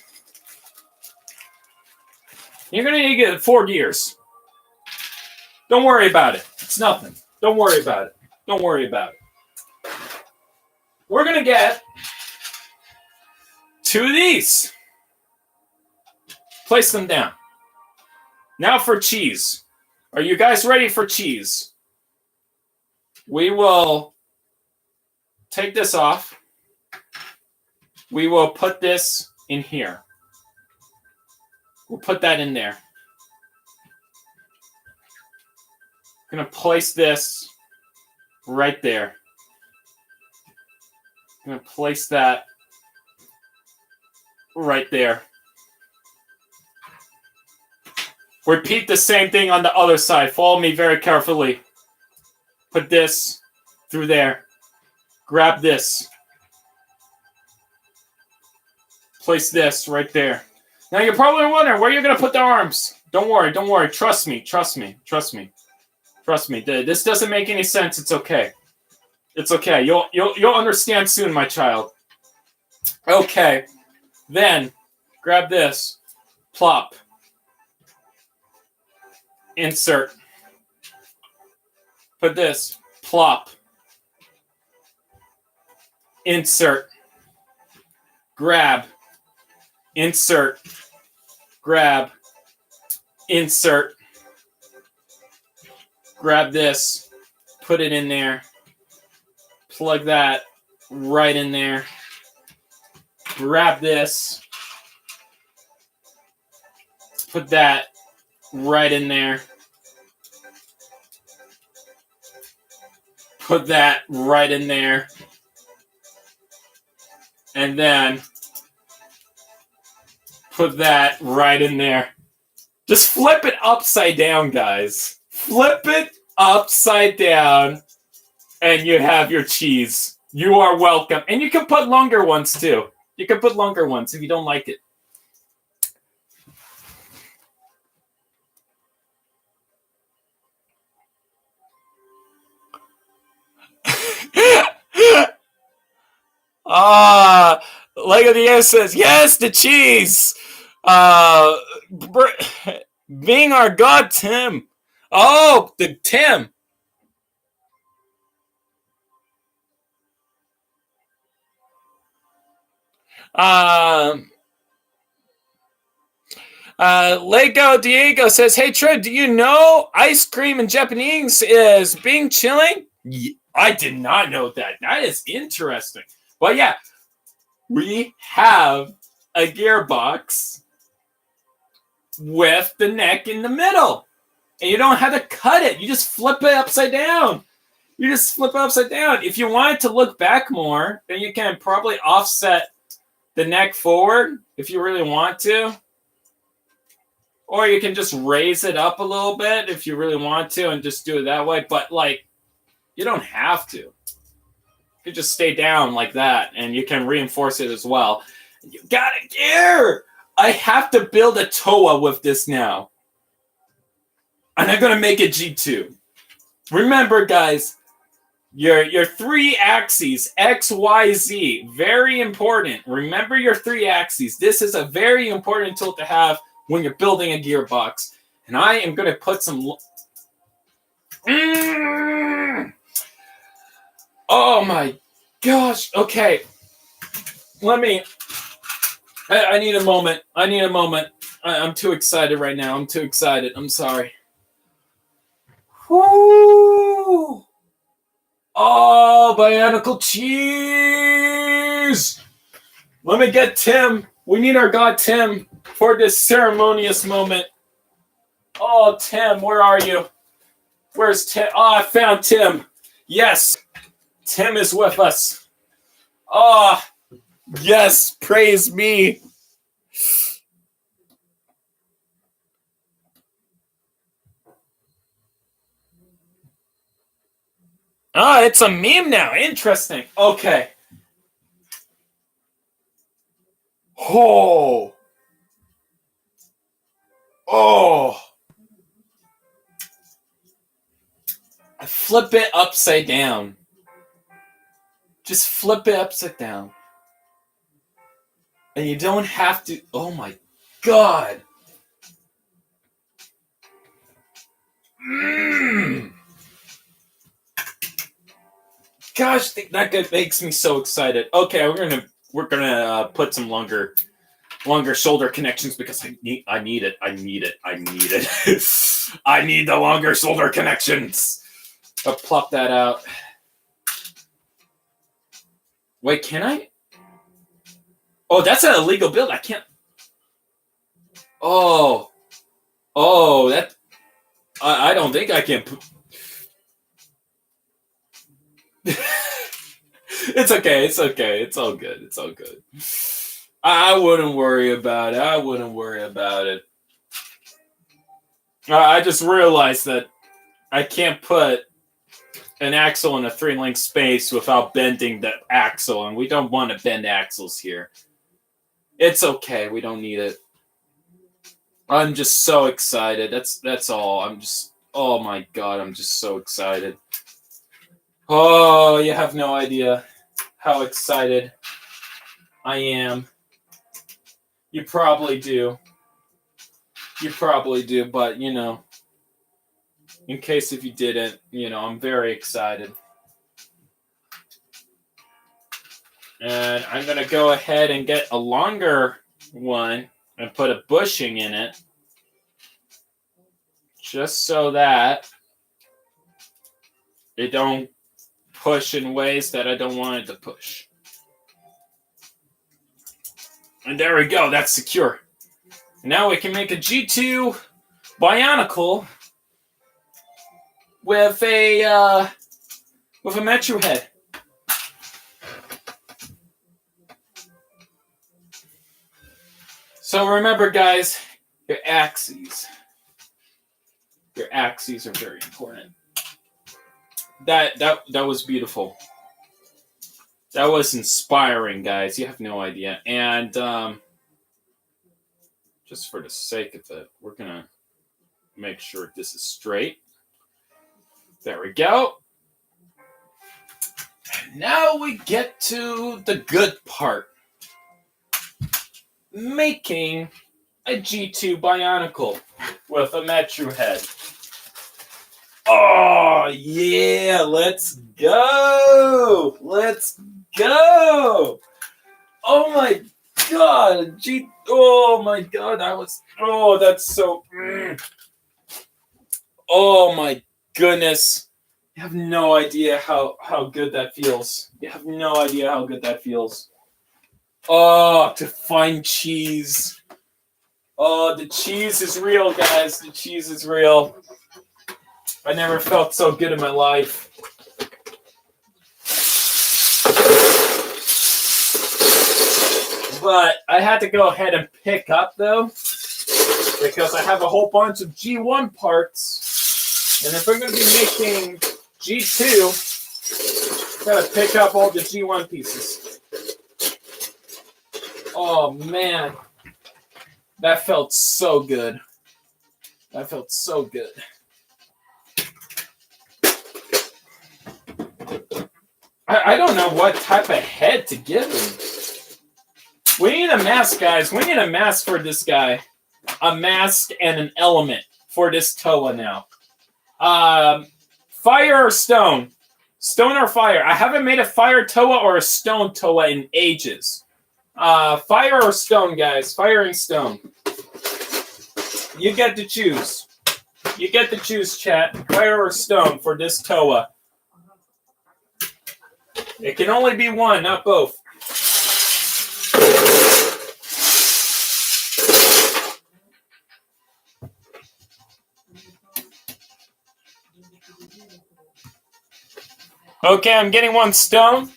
You're going to need to get 4 gears. Don't worry about it. It's nothing. Don't worry about it. Don't worry about it. We're going to get 2 of these. Place them down. Now for cheese. Are you guys ready for cheese? We will take this off. We will put this in here. We'll put that in there. I'm going to place this right there. I'm going to place that right there. Repeat the same thing on the other side. Follow me very carefully. Put this through there. Grab this. Place this right there. Now you're probably wondering where you're going to put the arms. Don't worry, don't worry. Trust me, trust me, trust me. Trust me. This doesn't make any sense. It's okay. It's okay. You'll understand soon, my child. Okay. Then grab this. Plop. Insert. Put this. Plop. Insert. Grab. Insert. Grab. Insert. Grab this. Put it in there. Plug that right in there. Grab this. Put that right in there. Put that right in there. And then put that right in there. Just flip it upside down, guys. Flip it upside down, and you have your cheese. You are welcome. And you can put longer ones, too. You can put longer ones if you don't like it. Lego the Air says, yes, the cheese. Being our god, Tim. Oh, the Tim. Lego Diego says, hey, Trev, do you know ice cream in Japanese is being chilling? I did not know that. That is interesting. But yeah, we have a gearbox with the neck in the middle. And you don't have to cut it. You just flip it upside down. You just flip it upside down. If you want it to look back more, then you can probably offset the neck forward if you really want to. Or you can just raise it up a little bit if you really want to and just do it that way. But, like, you don't have to. You just stay down like that, and you can reinforce it as well. You got a gear! I have to build a TOA with this now. And I'm going to make it G2. Remember, guys, your 3 axes, X, Y, Z, very important. Remember your 3 axes. This is a very important tool to have when you're building a gearbox. And I am going to put some... Oh my gosh. Okay. Let me... I need a moment. I need a moment. I'm too excited right now. I'm too excited. I'm sorry. Woo! Oh, Bionicle cheese! Let me get Tim. We need our god Tim for this ceremonious moment. Oh, Tim, where are you? Where's Tim? Oh, I found Tim. Yes, Tim is with us. Oh, yes, praise me. Oh, it's a meme now. Interesting. Okay. Oh. Oh. I flip it upside down. Just flip it upside down. And you don't have to... Oh my God. Gosh, that makes me so excited. Okay, we're gonna put some longer shoulder connections because I need it. I need the longer shoulder connections. I'll plop that out. Wait, can I? Oh, that's an illegal build. I can't. Oh, that. I don't think I can. It's okay. It's okay. It's all good. It's all good. I wouldn't worry about it. I just realized that I can't put an axle in a 3-link space without bending the axle, and we don't want to bend axles here. It's okay. We don't need it. I'm just so excited. That's all. Oh my god, I'm just so excited. Oh, you have no idea how excited I am. You probably do. But, in case if you didn't, I'm very excited. And I'm going to go ahead and get a longer one and put a bushing in it. Just so that it don't push in ways that I don't want it to push. And there we go. That's secure. Now we can make a G2 Bionicle with a metro head. So remember, guys, your axes are very important. That was beautiful. That was inspiring, guys. You have no idea. And just for the sake of it, we're gonna make sure this is straight. There we go. And now we get to the good part. Making a G2 Bionicle with a metro head. Oh, yeah, let's go. Oh my god, oh my god, that's so, oh my goodness. You have no idea how good that feels. Oh, to find cheese. Oh, the cheese is real, guys. The cheese is real. I never felt so good in my life. But I had to go ahead and pick up, though, because I have a whole bunch of G1 parts. And if we're going to be making G2, I gotta pick up all the G1 pieces. Oh, man. That felt so good. I don't know what type of head to give him. We need a mask, guys. We need a mask for this guy. A mask and an element for this Toa now. Fire or stone? Stone or fire? I haven't made a fire Toa or a stone Toa in ages. Fire or stone, guys. Fire and stone. You get to choose. Chat. Fire or stone for this Toa. It can only be one, not both. Okay, I'm getting one stone.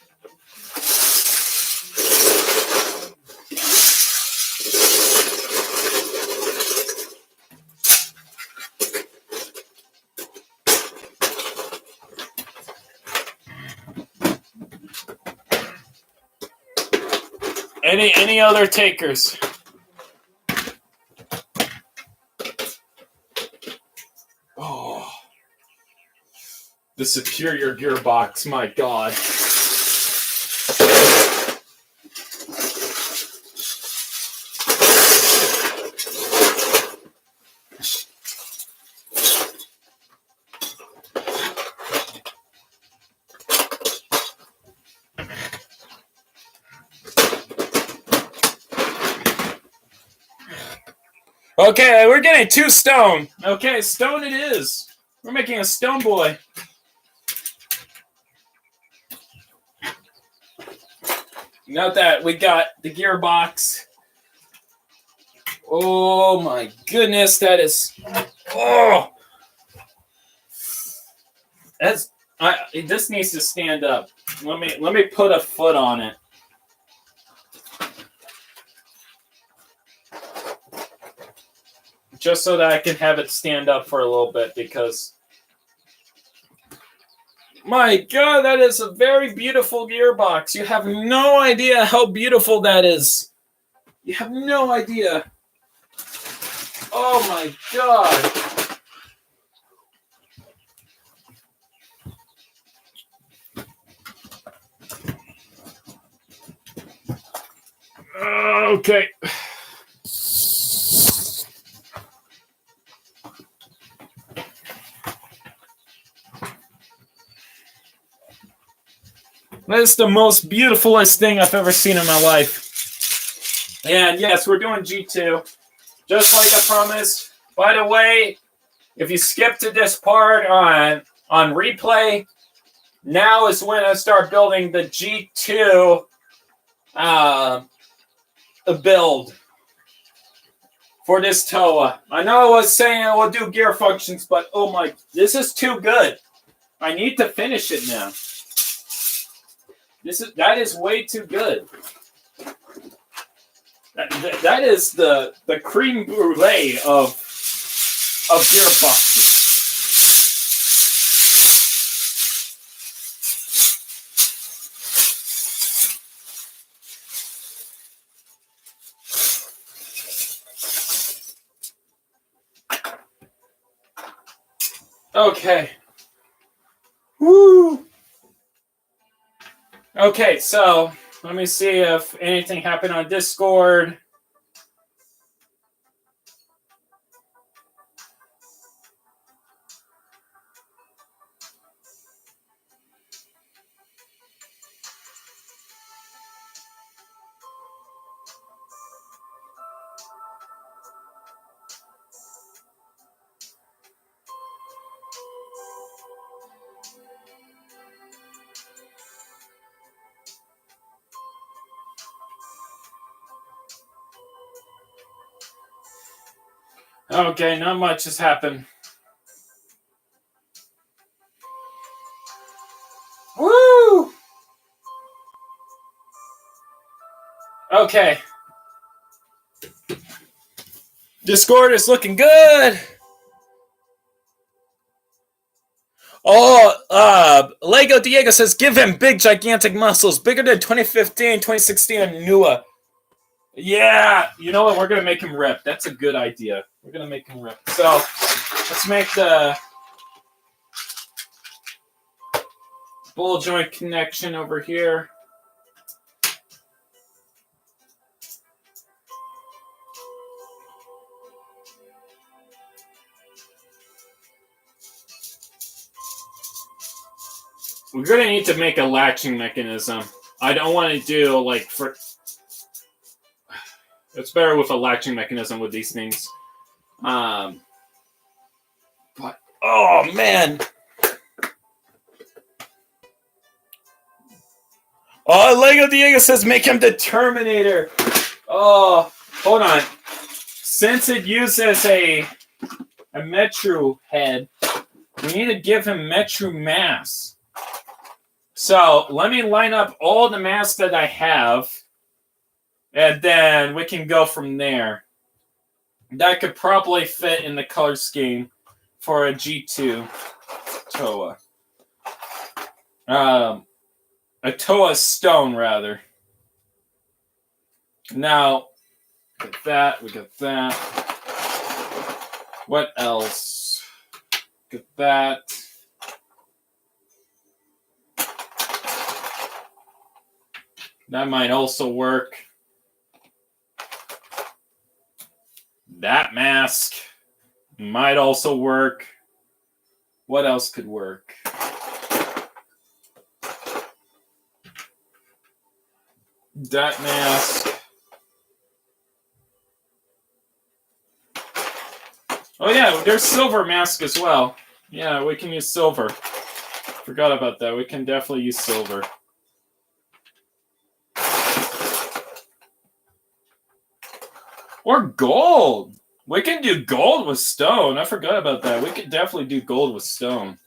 Any other takers? Oh, the superior gearbox, my god. Okay, we're getting 2 stone. Okay, stone it is. We're making a stone boy. Note that we got the gearbox. Oh my goodness, that is. Oh, this needs to stand up. Let me put a foot on it. Just so that I can have it stand up for a little bit, because my God, that is a very beautiful gearbox. You have no idea how beautiful that is. You have no idea. Oh my God. Okay. That is the most beautifulest thing I've ever seen in my life. And yes, we're doing G2. Just like I promised. By the way, if you skip to this part on replay, now is when I start building the G2 build for this TOA. I know I was saying I will do gear functions, but oh my, this is too good. I need to finish it now. That is way too good. That is the creme brulee of gearboxes. Okay. Woo. Okay, so let me see if anything happened on Discord. Okay, not much has happened. Woo! Okay. Discord is looking good. Oh, Lego Diego says, give him big, gigantic muscles, bigger than 2015, 2016 on Nua. Yeah, you know what? We're going to make him rip. That's a good idea. We're going to make him rip. So, let's make the ball joint connection over here. We're going to need to make a latching mechanism. I don't want to do, like, for... It's better with a latching mechanism with these things. But, oh, man. Oh, Lego Diego says, make him the Terminator. Oh, hold on. Since it uses a Metru head, we need to give him Metru mass. So let me line up all the masks that I have, and then we can go from there. That could probably fit in the color scheme for a G2 TOA. A TOA stone, rather. Now, we got that. What else? Get that. That might also work. That mask might also work. What else could work? That mask. Oh yeah, there's silver mask as well. Yeah, we can use silver. Forgot about that. We can definitely use silver. Or gold. We can do gold with stone. I forgot about that. We could definitely do gold with stone.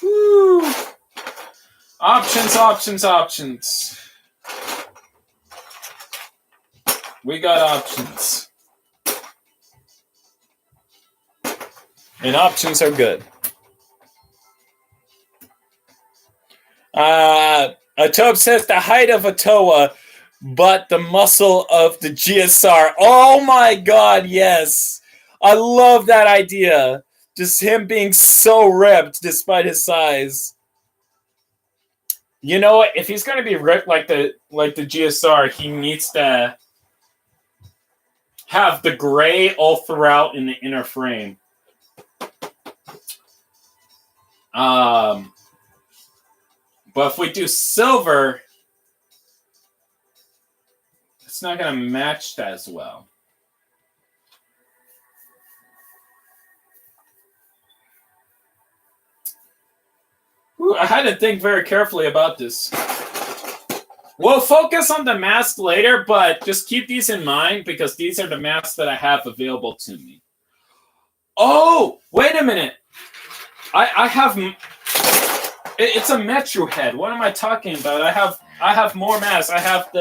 Woo. Options, options, options. We got options. And options are good. Atobe says the height of a Toa, but the muscle of the GSR. Oh my god, yes. I love that idea. Just him being so ripped despite his size. You know what? If he's gonna be ripped like the GSR, he needs to have the gray all throughout in the inner frame. But if we do silver, it's not gonna match that as well. Ooh, I had to think very carefully about this. We'll focus on the mask later, but just keep these in mind because these are the masks that I have available to me. Oh, wait a minute. I have... It's a Metro head. What am I talking about? I have more masks. I have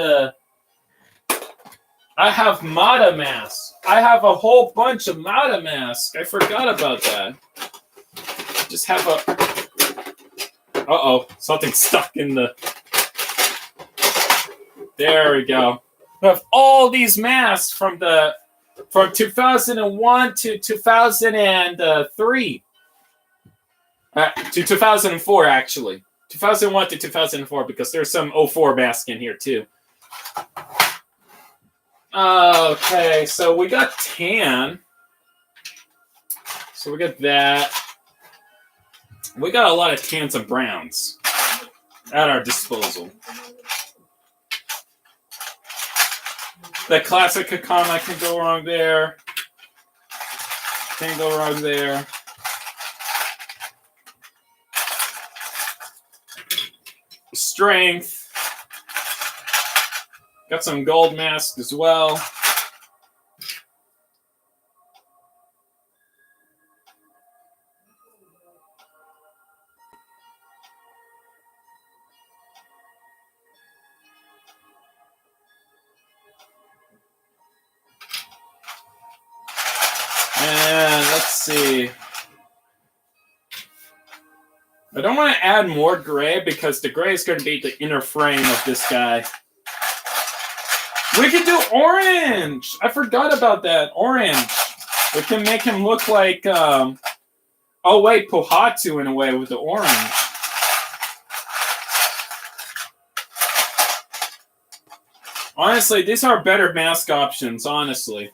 Mata masks. I have a whole bunch of Mata masks. I forgot about that. Just have a... Uh-oh, something stuck in the... There we go. We have all these masks from 2001 to 2003. To 2004, actually. 2001 to 2004, because there's some 04 mask in here, too. Okay, so we got tan. So we got that. We got a lot of tans and browns at our disposal. The classic Hakama can go wrong there. Can go wrong there. Strength. Got some gold masks as well. And let's see. I don't want to add more gray because the gray is going to be the inner frame of this guy. We can do orange! I forgot about that. Orange. We can make him look like, oh wait, Pohatsu in a way with the orange. Honestly, these are better mask options, honestly.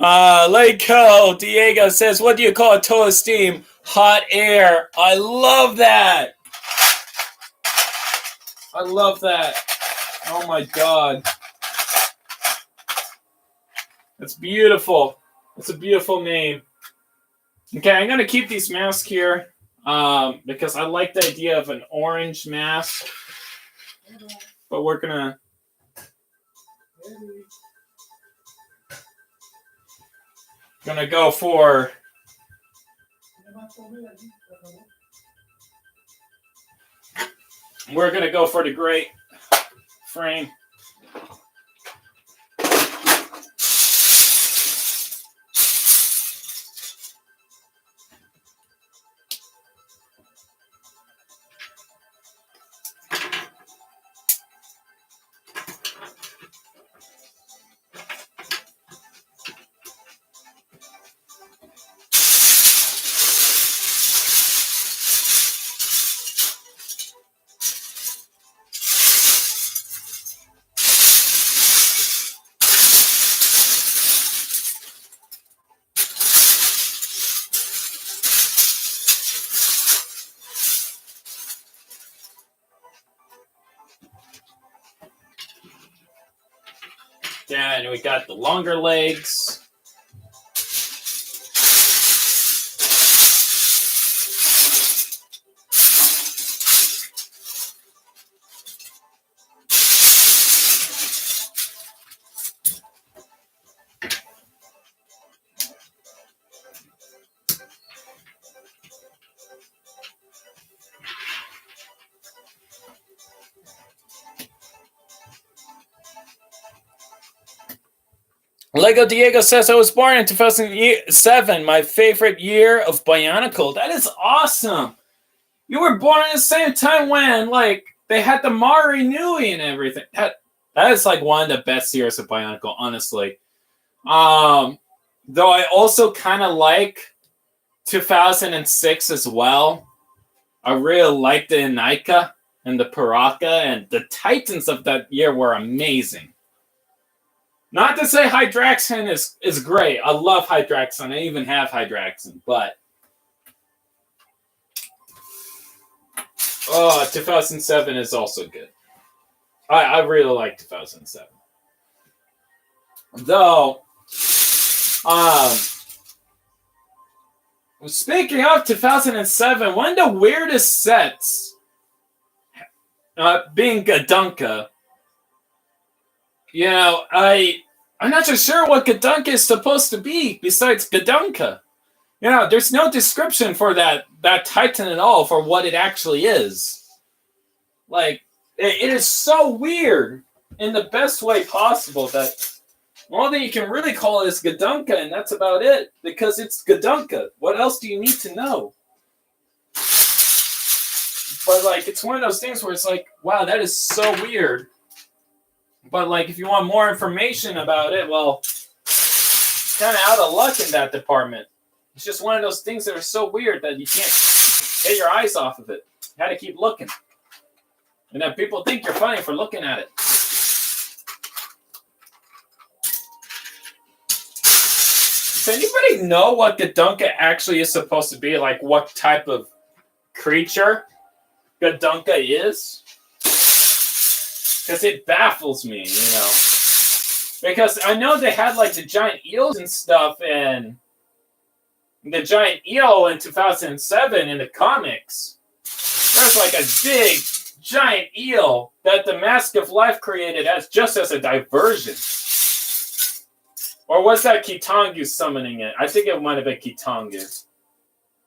Leiko Diego says, what do you call a Toa steam? Hot air. I love that. I love that. Oh my god. That's beautiful. That's a beautiful name. Okay, I'm going to keep these masks here because I like the idea of an orange mask. But we're going to... Gonna go for the gray frame. and we got the longer legs. Lego Diego says, I was born in 2007, my favorite year of Bionicle. That is awesome. You were born at the same time when, like, they had the Mari Nui and everything. That is, like, one of the best years of Bionicle, honestly. Though I also kind of like 2006 as well. I really liked the Inika and the Paraka, and the Titans of that year were amazing. Not to say Hydraxin is great. I love Hydraxin. I even have Hydraxin. But 2007 is also good. I really like 2007. Though, speaking of 2007, one of the weirdest sets, being Gadunka, you know, I'm not so sure what Gadunka is supposed to be besides Gadunka. You know, there's no description for that Titan at all for what it actually is. Like, it is so weird in the best way possible that all that you can really call it is Gadunka, and that's about it, because it's Gadunka. What else do you need to know? But, like, it's one of those things where it's like, wow, that is so weird. But, like, if you want more information about it, well, kind of out of luck in that department. It's just one of those things that are so weird that you can't get your eyes off of it. You had to keep looking. And then people think you're funny for looking at it. Does anybody know what Gadunka actually is supposed to be? Like, what type of creature Gadunka is? Because it baffles me, you know. Because I know they had, like, the giant eels and stuff, and the giant eel in 2007 in the comics. There's, like, a big, giant eel that the Mask of Life created just as a diversion. Or was that Kitangu summoning it? I think it might have been Kitangu.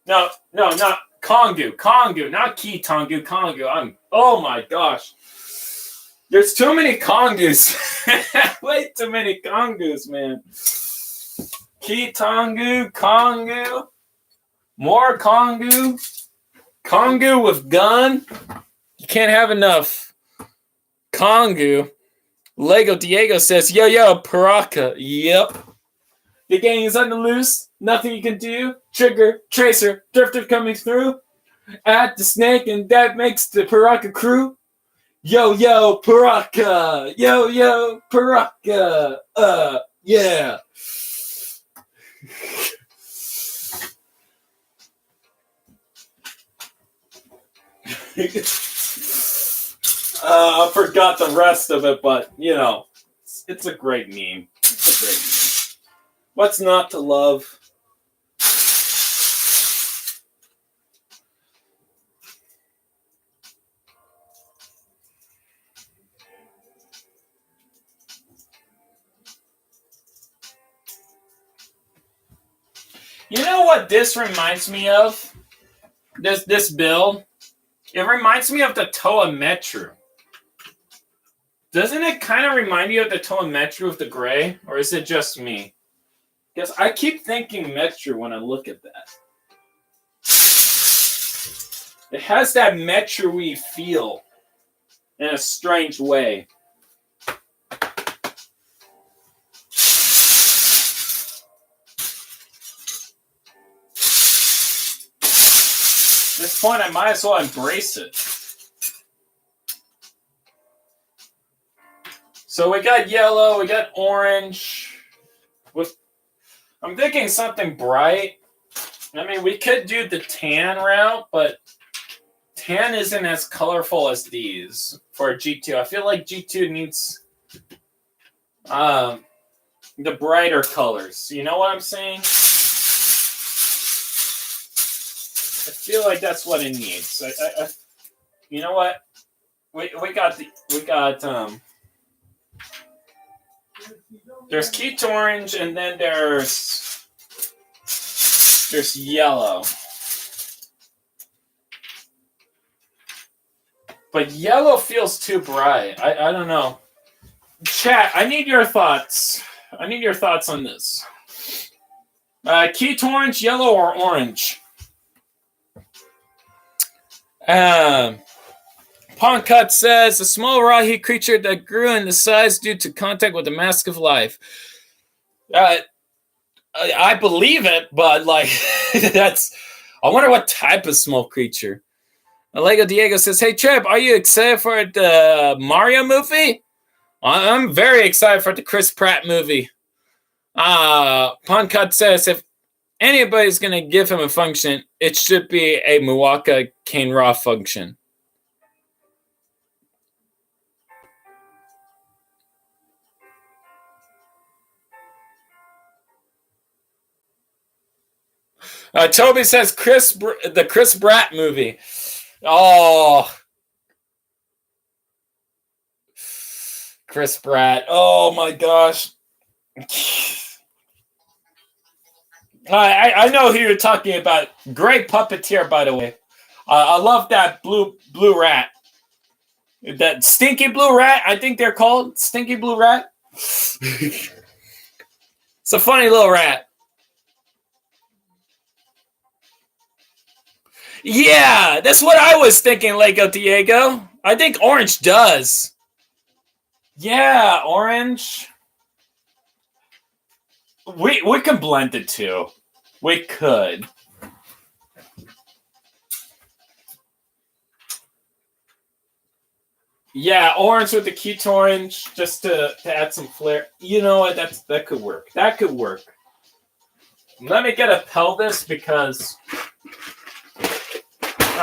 No, not Kongu. Kongu, not Kitangu, Kongu. Oh my gosh. There's too many Kongus. Way too many Kongus, man. Kitangu, Kongu, more Kongu, Kongu with gun. You can't have enough. Kongu. Lego Diego says, yo, Paraka. Yep. The gang is on the loose. Nothing you can do. Trigger, Tracer, Drifter coming through. Add the snake, and that makes the Paraka crew. Yo, Paraka! Yo, Paraka! Yeah. I forgot the rest of it, but, you know, it's a great meme. It's a great meme. What's not to love? You know what this reminds me of? This build? It reminds me of the Toa Metru. Doesn't it kind of remind you of the Toa Metru with the gray? Or is it just me? Because I keep thinking Metru when I look at that. It has that Metru-y feel in a strange way. At this point, I might as well embrace it. So we got yellow, we got orange. I'm thinking something bright. I mean, we could do the tan route, but tan isn't as colorful as these for G2. I feel like G2 needs the brighter colors. You know what I'm saying? I feel like that's what it needs. You know what? We got there's Keats orange, and then there's yellow. But yellow feels too bright. I don't know. Chat, I need your thoughts. I need your thoughts on this. Keats orange, yellow, or orange? Poncut says, a small raw heat creature that grew in the size due to contact with the mask of life. I believe it, but like, that's... I wonder what type of small creature. Lego Diego says, hey, Trip, are you excited for the Mario movie? I'm very excited for the Chris Pratt movie. Poncut says, if anybody's going to give him a function, it should be a Muwaka Kane Raw function. Toby says, the Chris Pratt movie. Oh, Chris Pratt. Oh, my gosh. I know who you're talking about. Great puppeteer, by the way. I love that blue rat. That stinky blue rat, I think they're called. Stinky blue rat. It's a funny little rat. Yeah, that's what I was thinking, Lego Diego. I think orange does. Yeah, orange. We can blend the two. We could. Yeah, orange with the Keats orange, just to add some flair. You know what? That could work. That could work. Let me get a pelvis because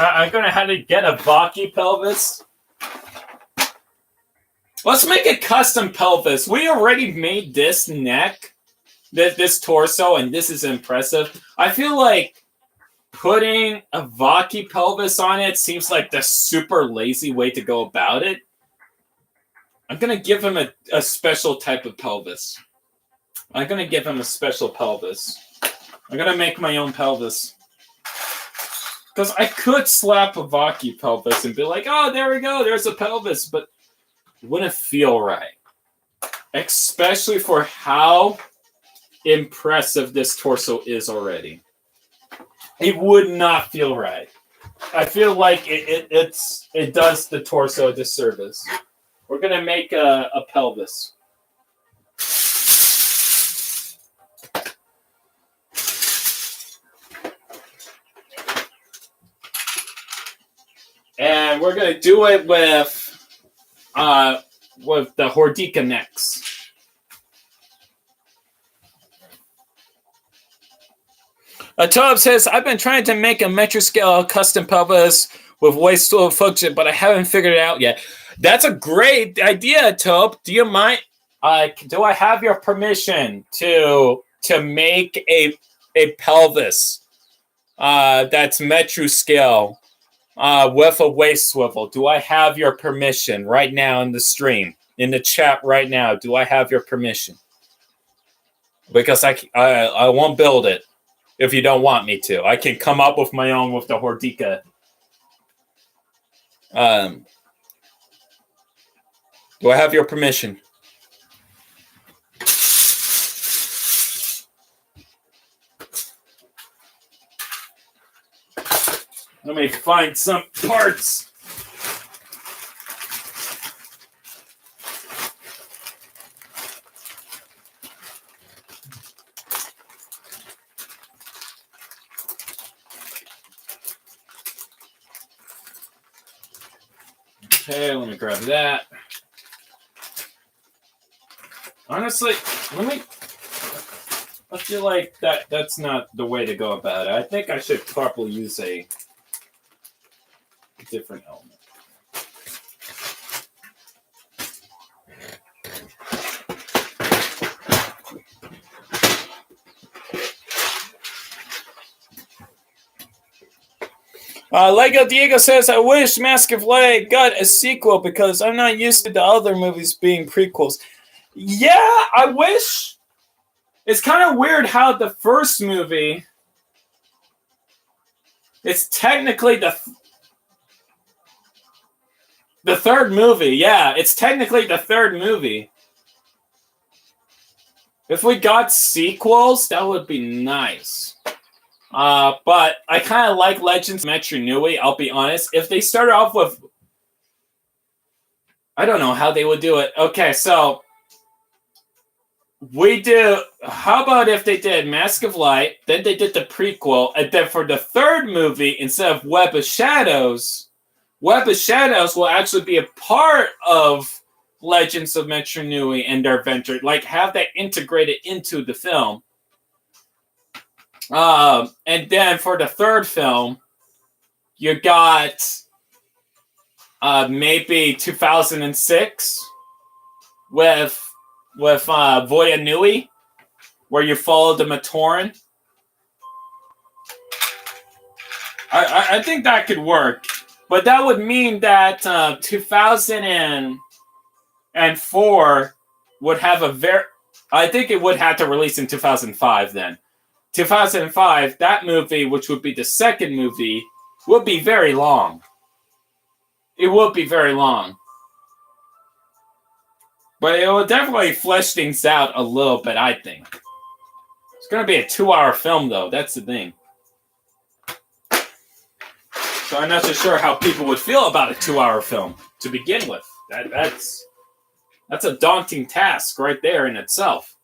I'm gonna have to get a Vaki pelvis. Let's make a custom pelvis. We already made this neck, this torso, and this is impressive. I feel like putting a Vaki pelvis on it seems like the super lazy way to go about it. I'm going to give him a special type of pelvis. I'm going to give him a special pelvis. I'm going to make my own pelvis. Because I could slap a Vaki pelvis and be like, oh, there we go, there's a pelvis. But it wouldn't feel right. Especially for how impressive this torso is already. It would not feel right. I feel like it does the torso a disservice. We're going to make a pelvis. And we're going to do it with the Hordika necks. Tob says, I've been trying to make a metro scale custom pelvis with waist tool function, but I haven't figured it out yet. That's a great idea, Tob. Do you mind? Do I have your permission to make a pelvis that's metro scale with a waist swivel? Do I have your permission right now in the stream, in the chat right now? Do I have your permission? Because I won't build it. If you don't want me to, I can come up with my own with the Hordika. Do I have your permission? Let me find some parts. Okay, let me grab that. Honestly, I feel like that's not the way to go about it. I think I should probably use a different element. Lego Diego says, I wish Mask of Light got a sequel because I'm not used to the other movies being prequels. Yeah, I wish. It's kind of weird how the first movie is technically the third movie. Yeah, it's technically the third movie. If we got sequels, that would be nice. But I kind of like Legends of Metro Nui, I'll be honest. If they started off with... I don't know how they would do it. Okay, so... we do... How about if they did Mask of Light, then they did the prequel, and then for the third movie, instead of Web of Shadows will actually be a part of Legends of Metro Nui and their adventure. Like, have that integrated into the film. And then for the third film, you got maybe 2006 with Voya Nui, where you follow the Matoran. I think that could work, but that would mean that 2004 would have a very... I think it would have to release in 2005 then. 2005, that movie, which would be the second movie, would be very long. It would be very long. But it will definitely flesh things out a little bit, I think. It's going to be a 2-hour film, though. That's the thing. So I'm not so sure how people would feel about a 2-hour film to begin with. That's a daunting task right there in itself.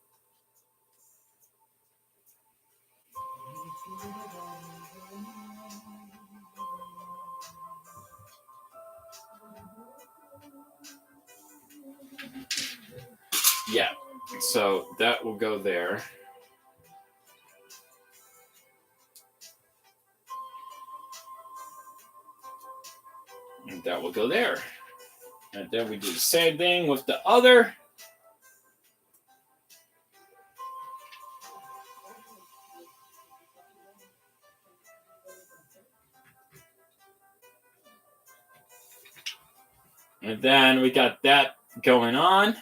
Yeah, so that will go there. And that will go there. And then we do the same thing with the other. And then we got that going on.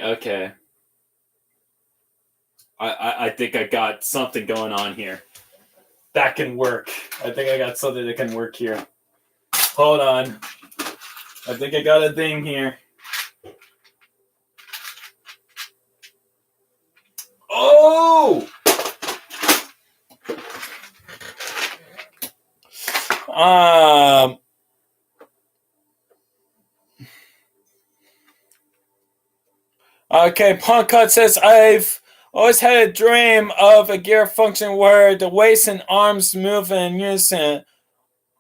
Okay. I think I got something going on here. That can work. I think I got something that can work here. Hold on. I think I got a thing here. Oh! Okay, Punkut says, I've always had a dream of a gear function where the waist and arms move in unison.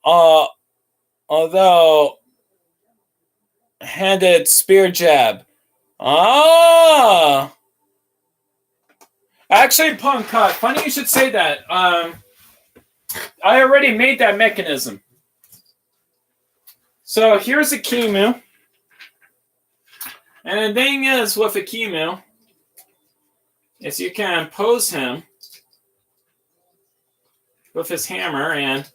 Although handed spear jab. Actually, Punkut, funny you should say that. I already made that mechanism. So here's a Kimu. And the thing is with a Kimu is you can pose him with his hammer and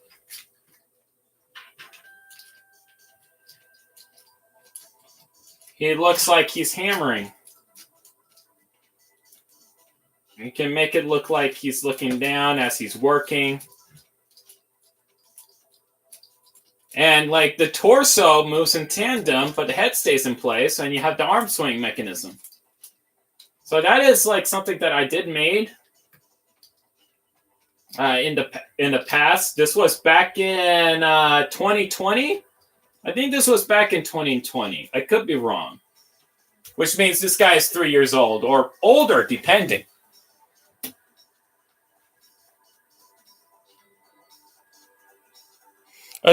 he looks like he's hammering. You can make it look like he's looking down as he's working. And like the torso moves in tandem, but the head stays in place, and you have the arm swing mechanism. So that is like something that I did made in the past. This was back in 2020. I think this was back in 2020. I could be wrong. Which means this guy is 3 years old or older, depending.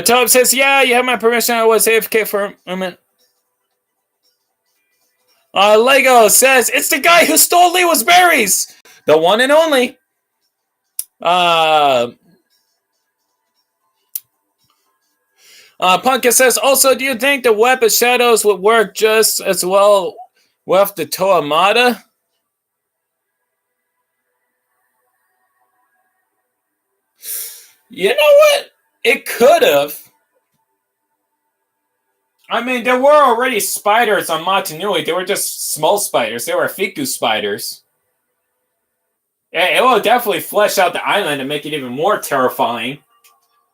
Tom says, yeah, you have my permission. I was AFK for a moment. Lego says, it's the guy who stole Leo's berries. The one and only. Pumpkin says, also, do you think the web of shadows would work just as well with the Toamata? You know what? It could have. I mean, there were already spiders on Motunui. They were just small spiders. They were Fiku spiders. It will definitely flesh out the island and make it even more terrifying.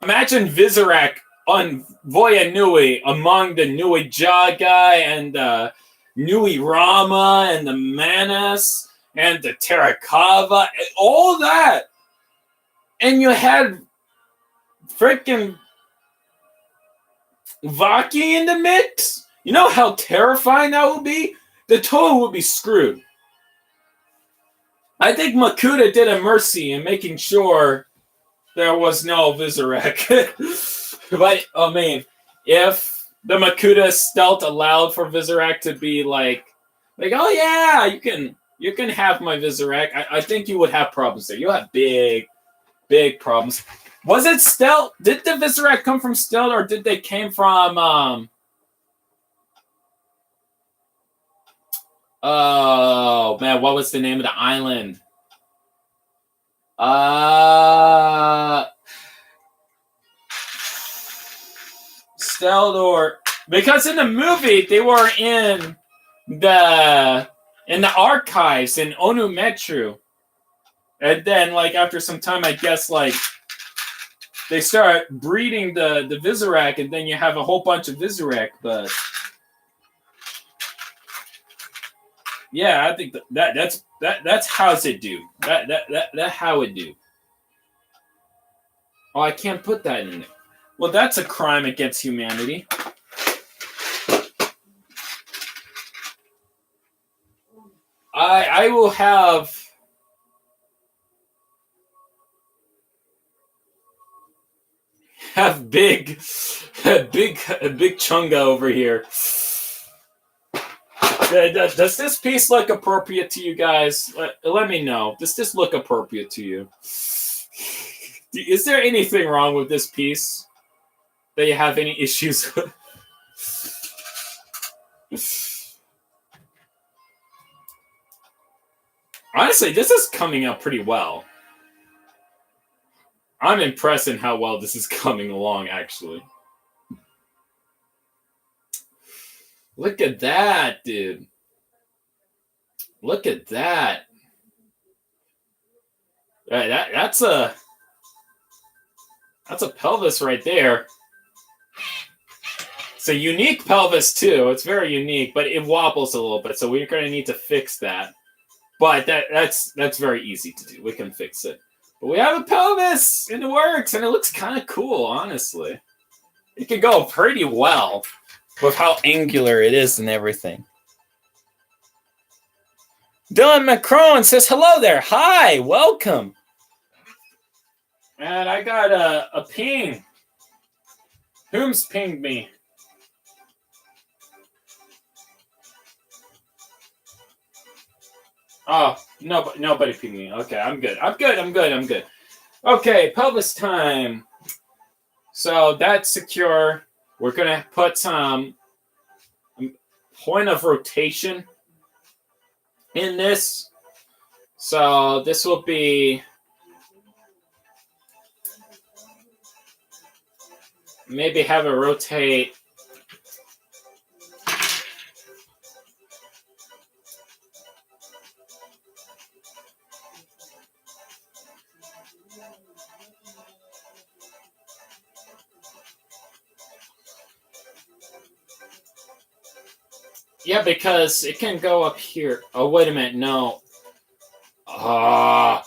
Imagine Visorak on Voya Nui among the Nui Jagai and the Nui Rama and the Manus and the Terakava and all that. And you had freaking Vaki in the mix? You know how terrifying that would be? The Toa would be screwed. I think Makuta did a mercy in making sure there was no Visorak. But, I mean, if the Makuta stealth allowed for Visorak to be like, oh yeah, you can have my Visorak, I think you would have problems there. You'll have big problems. Was it stealth? Did the Visorak come from stealth, or did they came from oh man, what was the name of the island? Stealth, or because in the movie they were in the archives in Onu Metru. And then, like, after some time, I guess, like, they start breeding the Visorak, and then you have a whole bunch of Visorak, but yeah, I think that's how's it do. That how it do. Oh, I can't put that in there. Well, that's a crime against humanity. I will have big chunga over here. Does this piece look appropriate to you guys? Let me know. Does this look appropriate to you? Is there anything wrong with this piece that you have any issues with? Honestly, this is coming out pretty well. I'm impressed in how well this is coming along, actually. Look at that, dude. Look at that. That's a pelvis right there. It's a unique pelvis too. It's very unique, but it wobbles a little bit, so we're going to need to fix that. But that's very easy to do. We can fix it. But we have a pelvis in the works, and it looks kind of cool, honestly. It can go pretty well with how angular it is and everything. Dylan Macron says, hello there. Hi, welcome. And I got a ping. Whom's pinged me? Oh, nobody pinged me. Okay, I'm good. Okay, pelvis time. So that's secure. We're going to put some point of rotation in this. So this will be maybe have it rotate yeah, because it can go up here. Oh, wait a minute. No. I'll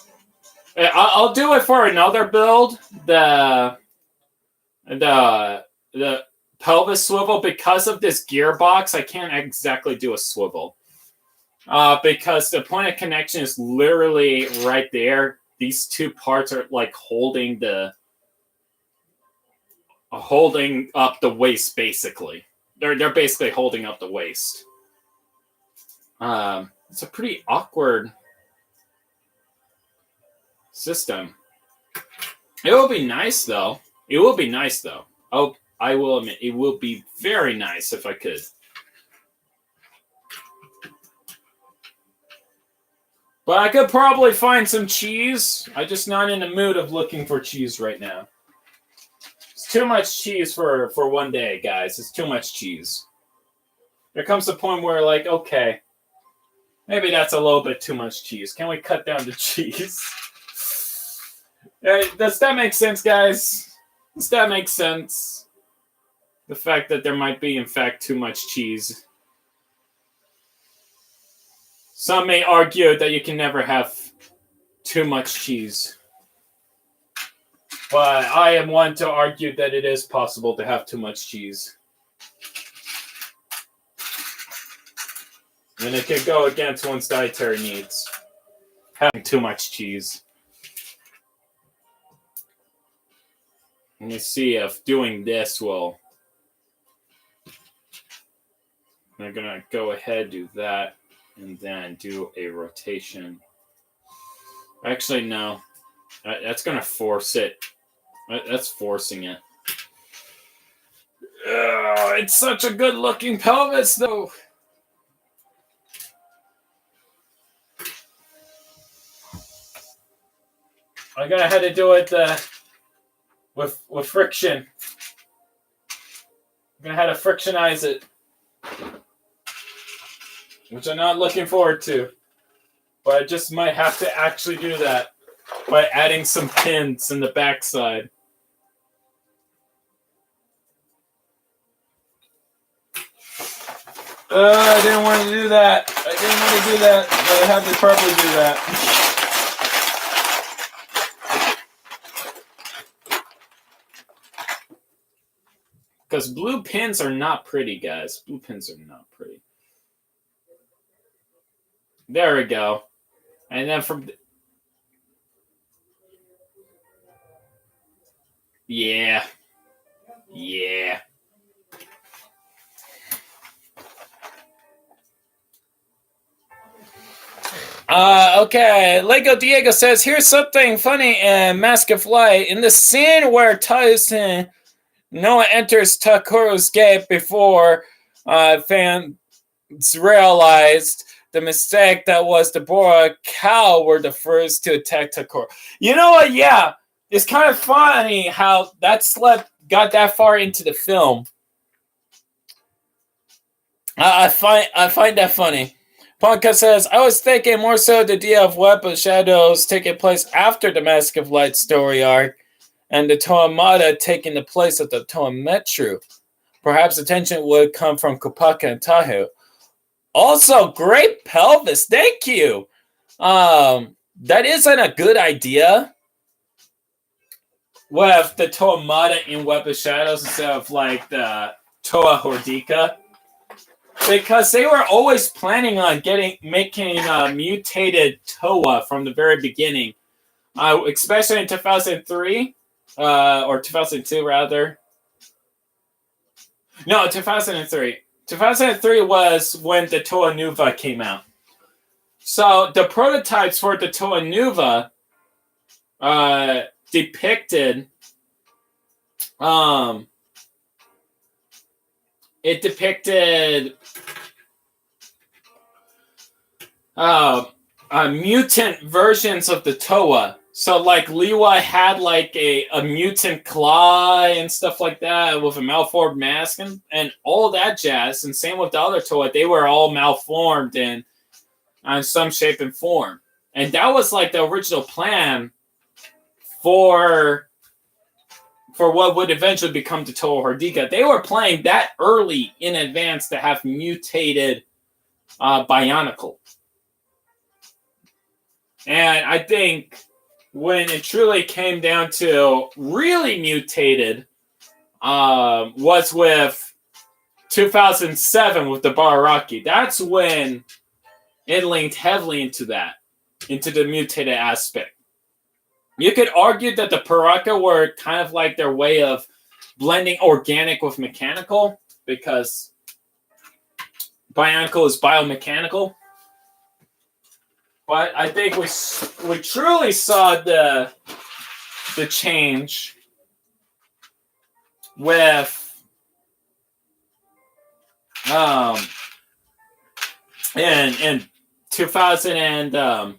do it for another build. The pelvis swivel, because of this gearbox, I can't exactly do a swivel. Because the point of connection is literally right there. These two parts are like holding up the waist, basically. They're basically holding up the waist. It's a pretty awkward system. It will be nice though. Oh, I will admit, it will be very nice if I could. But I could probably find some cheese. I'm just not in the mood of looking for cheese right now. It's too much cheese for one day, guys. It's too much cheese. There comes a point where, like, okay, maybe that's a little bit too much cheese. Can we cut down the cheese? Does that make sense, guys? Does that make sense? The fact that there might be, in fact, too much cheese. Some may argue that you can never have too much cheese. But I am one to argue that it is possible to have too much cheese. And it can go against one's dietary needs. Having too much cheese. Let me see if doing this will... I'm going to go ahead, do that. And then do a rotation. Actually, no. That's going to force it. That's forcing it. It's such a good looking pelvis, though. I'm going to have to do it with friction. I'm going to have to frictionize it. Which I'm not looking forward to. But I just might have to actually do that by adding some pins in the backside. I didn't want to do that. But I have to probably do that. Because blue pins are not pretty, guys. Blue pins are not pretty. There we go. And then from... Yeah. Yeah. Okay. Lego Diego says, here's something funny in Mask of Light. In the scene where Tyson Noah enters Takuro's gate before fans realized the mistake that was Deborah Cow were the first to attack Takuro. You know what? Yeah. It's kind of funny how that got that far into the film. I find that funny. Ponka says, I was thinking more so the idea of Web of Shadows taking place after the Mask of Light story arc and the Toamata taking the place of the Toametru. Perhaps attention would come from Kopaka and Tahu. Also, great pelvis. Thank you. That isn't a good idea. With the Toamata in Web of Shadows instead of like the Toa Hordika. Because they were always planning on making mutated Toa from the very beginning. Especially in 2003. Or 2002 rather. No, 2003. 2003 was when the Toa Nuva came out. So the prototypes for the Toa Nuva depicted mutant versions of the Toa. So like Lewa had like a mutant claw and stuff like that with a malformed mask and all that jazz. And same with the other Toa. They were all malformed in some shape and form. And that was like the original plan for what would eventually become the Toa Hordika. They were playing that early in advance to have mutated Bionicle. And I think when it truly came down to really mutated was with 2007 with the Bararaki. That's when it linked heavily into the mutated aspect. You could argue that the Paraka were kind of like their way of blending organic with mechanical because Bionicle is biomechanical. But I think we truly saw the change with in 2000 and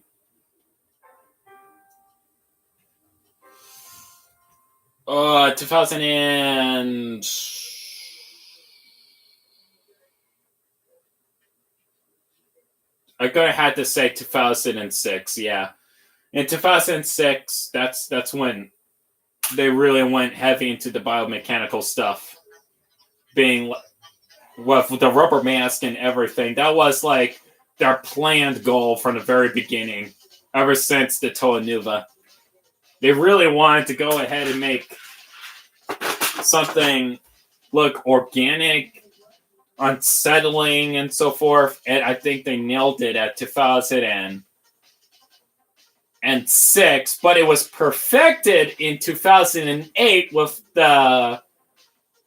2000 and I'm gonna have to say 2006. Yeah, in 2006, that's when they really went heavy into the biomechanical stuff, being with the rubber mask and everything. That was like their planned goal from the very beginning, ever since the Toa Nuva. They really wanted to go ahead and make something look organic, unsettling, and so forth. And I think they nailed it at 2006, but it was perfected in 2008 with the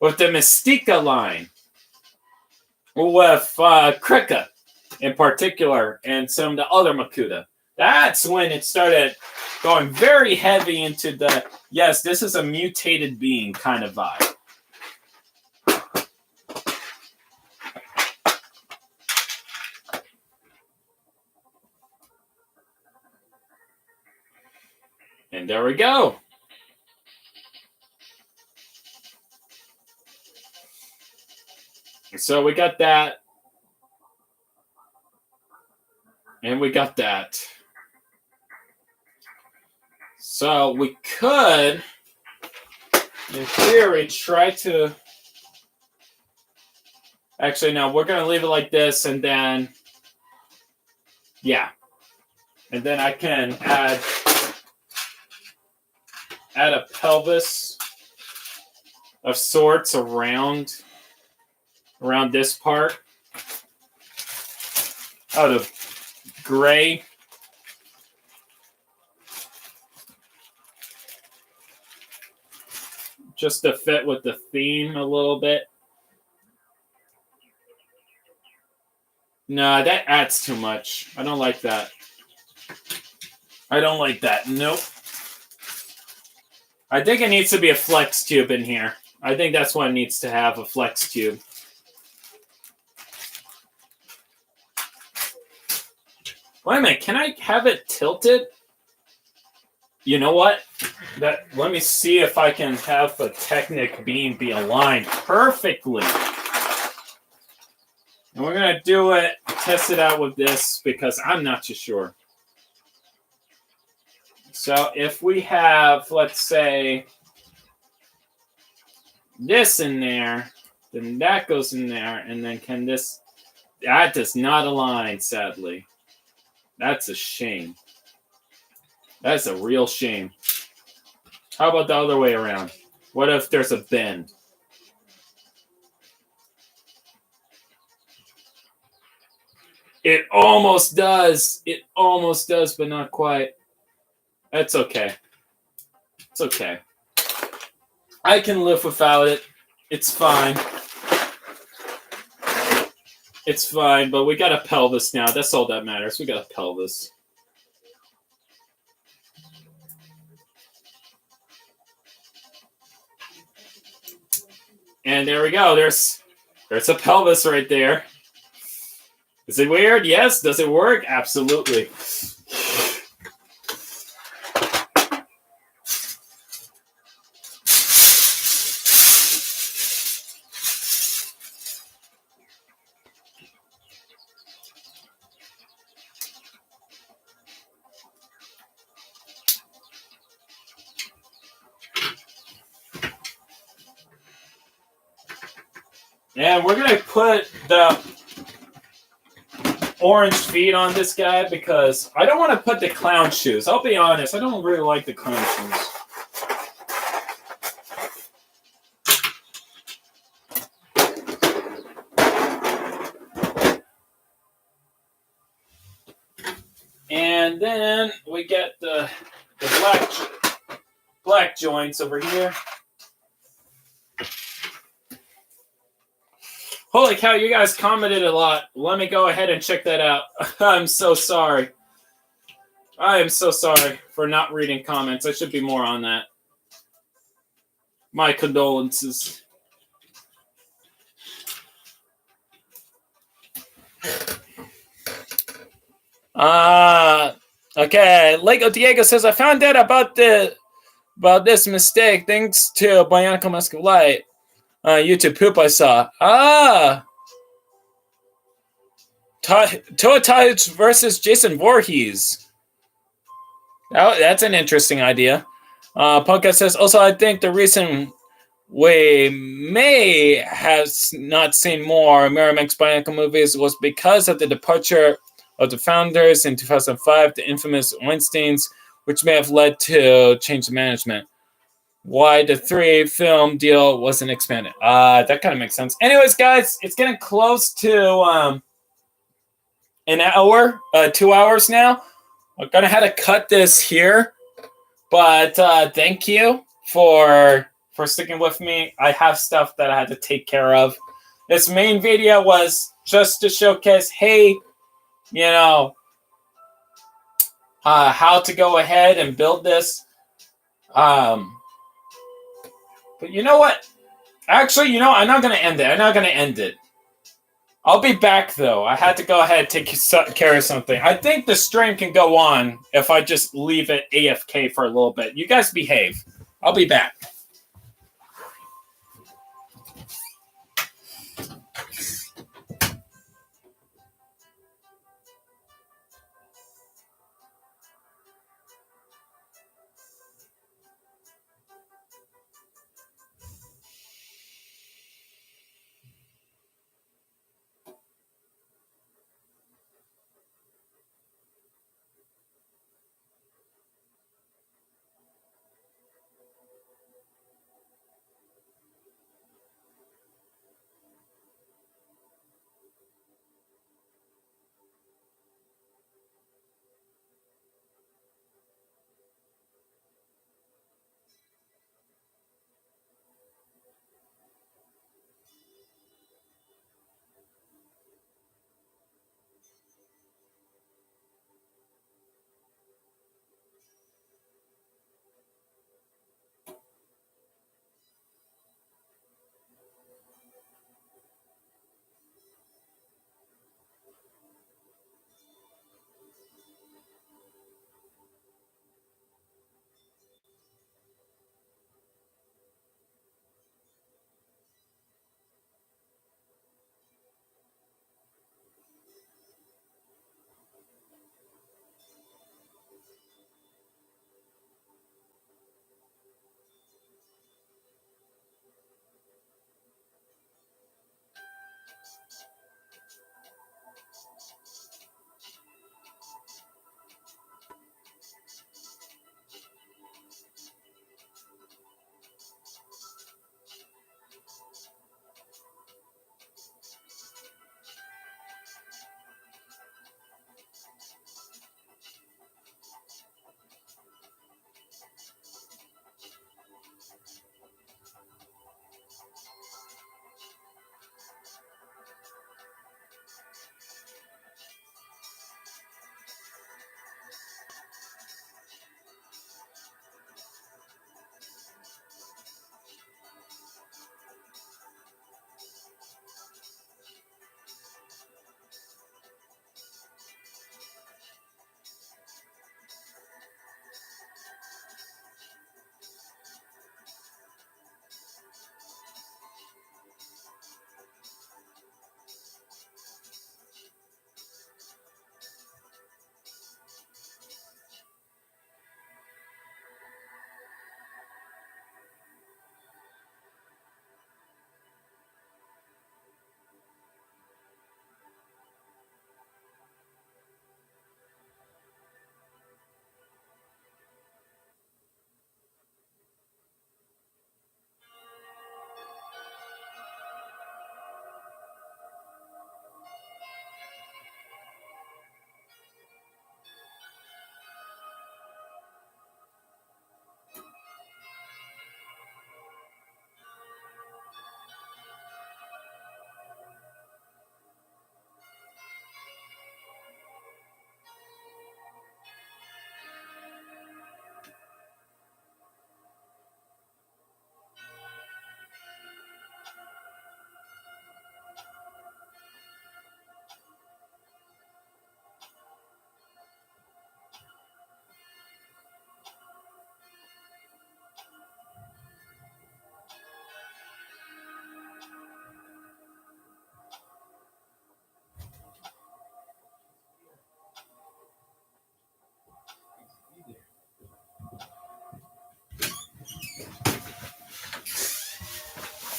Mystica line, with Krika in particular, and some of the other Makuta. That's when it started going very heavy into the, yes, this is a mutated being kind of vibe. And there we go. So we got that. And we got that. So we could, in theory, try to... Actually, no, we're going to leave it like this, and then... Yeah. And then I can add a pelvis of sorts around this part out of gray. Just to fit with the theme a little bit. No, that adds too much. I don't like that. I don't like that. Nope. I think it needs to be a flex tube in here. I think that's what it needs to have, a flex tube. Wait a minute, can I have it tilted? You know what? Let me see if I can have the Technic beam be aligned perfectly. And we're going to do it, test it out with this, because I'm not too sure. So if we have, let's say, this in there, then that goes in there, and then can this... That does not align, sadly. That's a shame. That's a real shame. How about the other way around? What if there's a bend? It almost does. It almost does, but not quite. That's okay. It's okay. I can live without it. It's fine. It's fine, but we got a pelvis now. That's all that matters. We got a pelvis. And there we go. There's a pelvis right there. Is it weird? Yes. Does it work? Absolutely. And we're going to put the orange feet on this guy because I don't want to put the clown shoes. I'll be honest, I don't really like the clown shoes. And then we get the black joints over here. Holy cow, you guys commented a lot. Let me go ahead and check that out. I'm so sorry. I am so sorry for not reading comments. I should be more on that. My condolences. Okay. Lego Diego says I found out about this mistake thanks to Bionicle MOC Light. YouTube poop I saw. Toa versus Jason Voorhees. Oh, that's an interesting idea. Podcast says also I think the reason we may have not seen more Miramax Bionicle movies was because of the departure of the founders in 2005, the infamous Weinsteins, which may have led to change of management. Why the 3-film deal wasn't expanded. That kind of makes sense. Anyways, guys, it's getting close to an hour, 2 hours now. I'm gonna have to cut this here, but thank you for sticking with me. I have stuff that I had to take care of. This main video was just to showcase, hey, how to go ahead and build this. But you know what? Actually, I'm not gonna end it. I'll be back, though. I had to go ahead and take care of something. I think the stream can go on if I just leave it AFK for a little bit. You guys behave. I'll be back.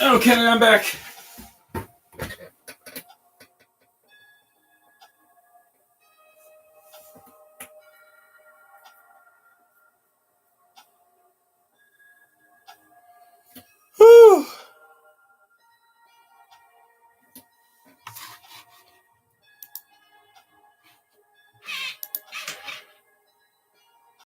Okay, I'm back.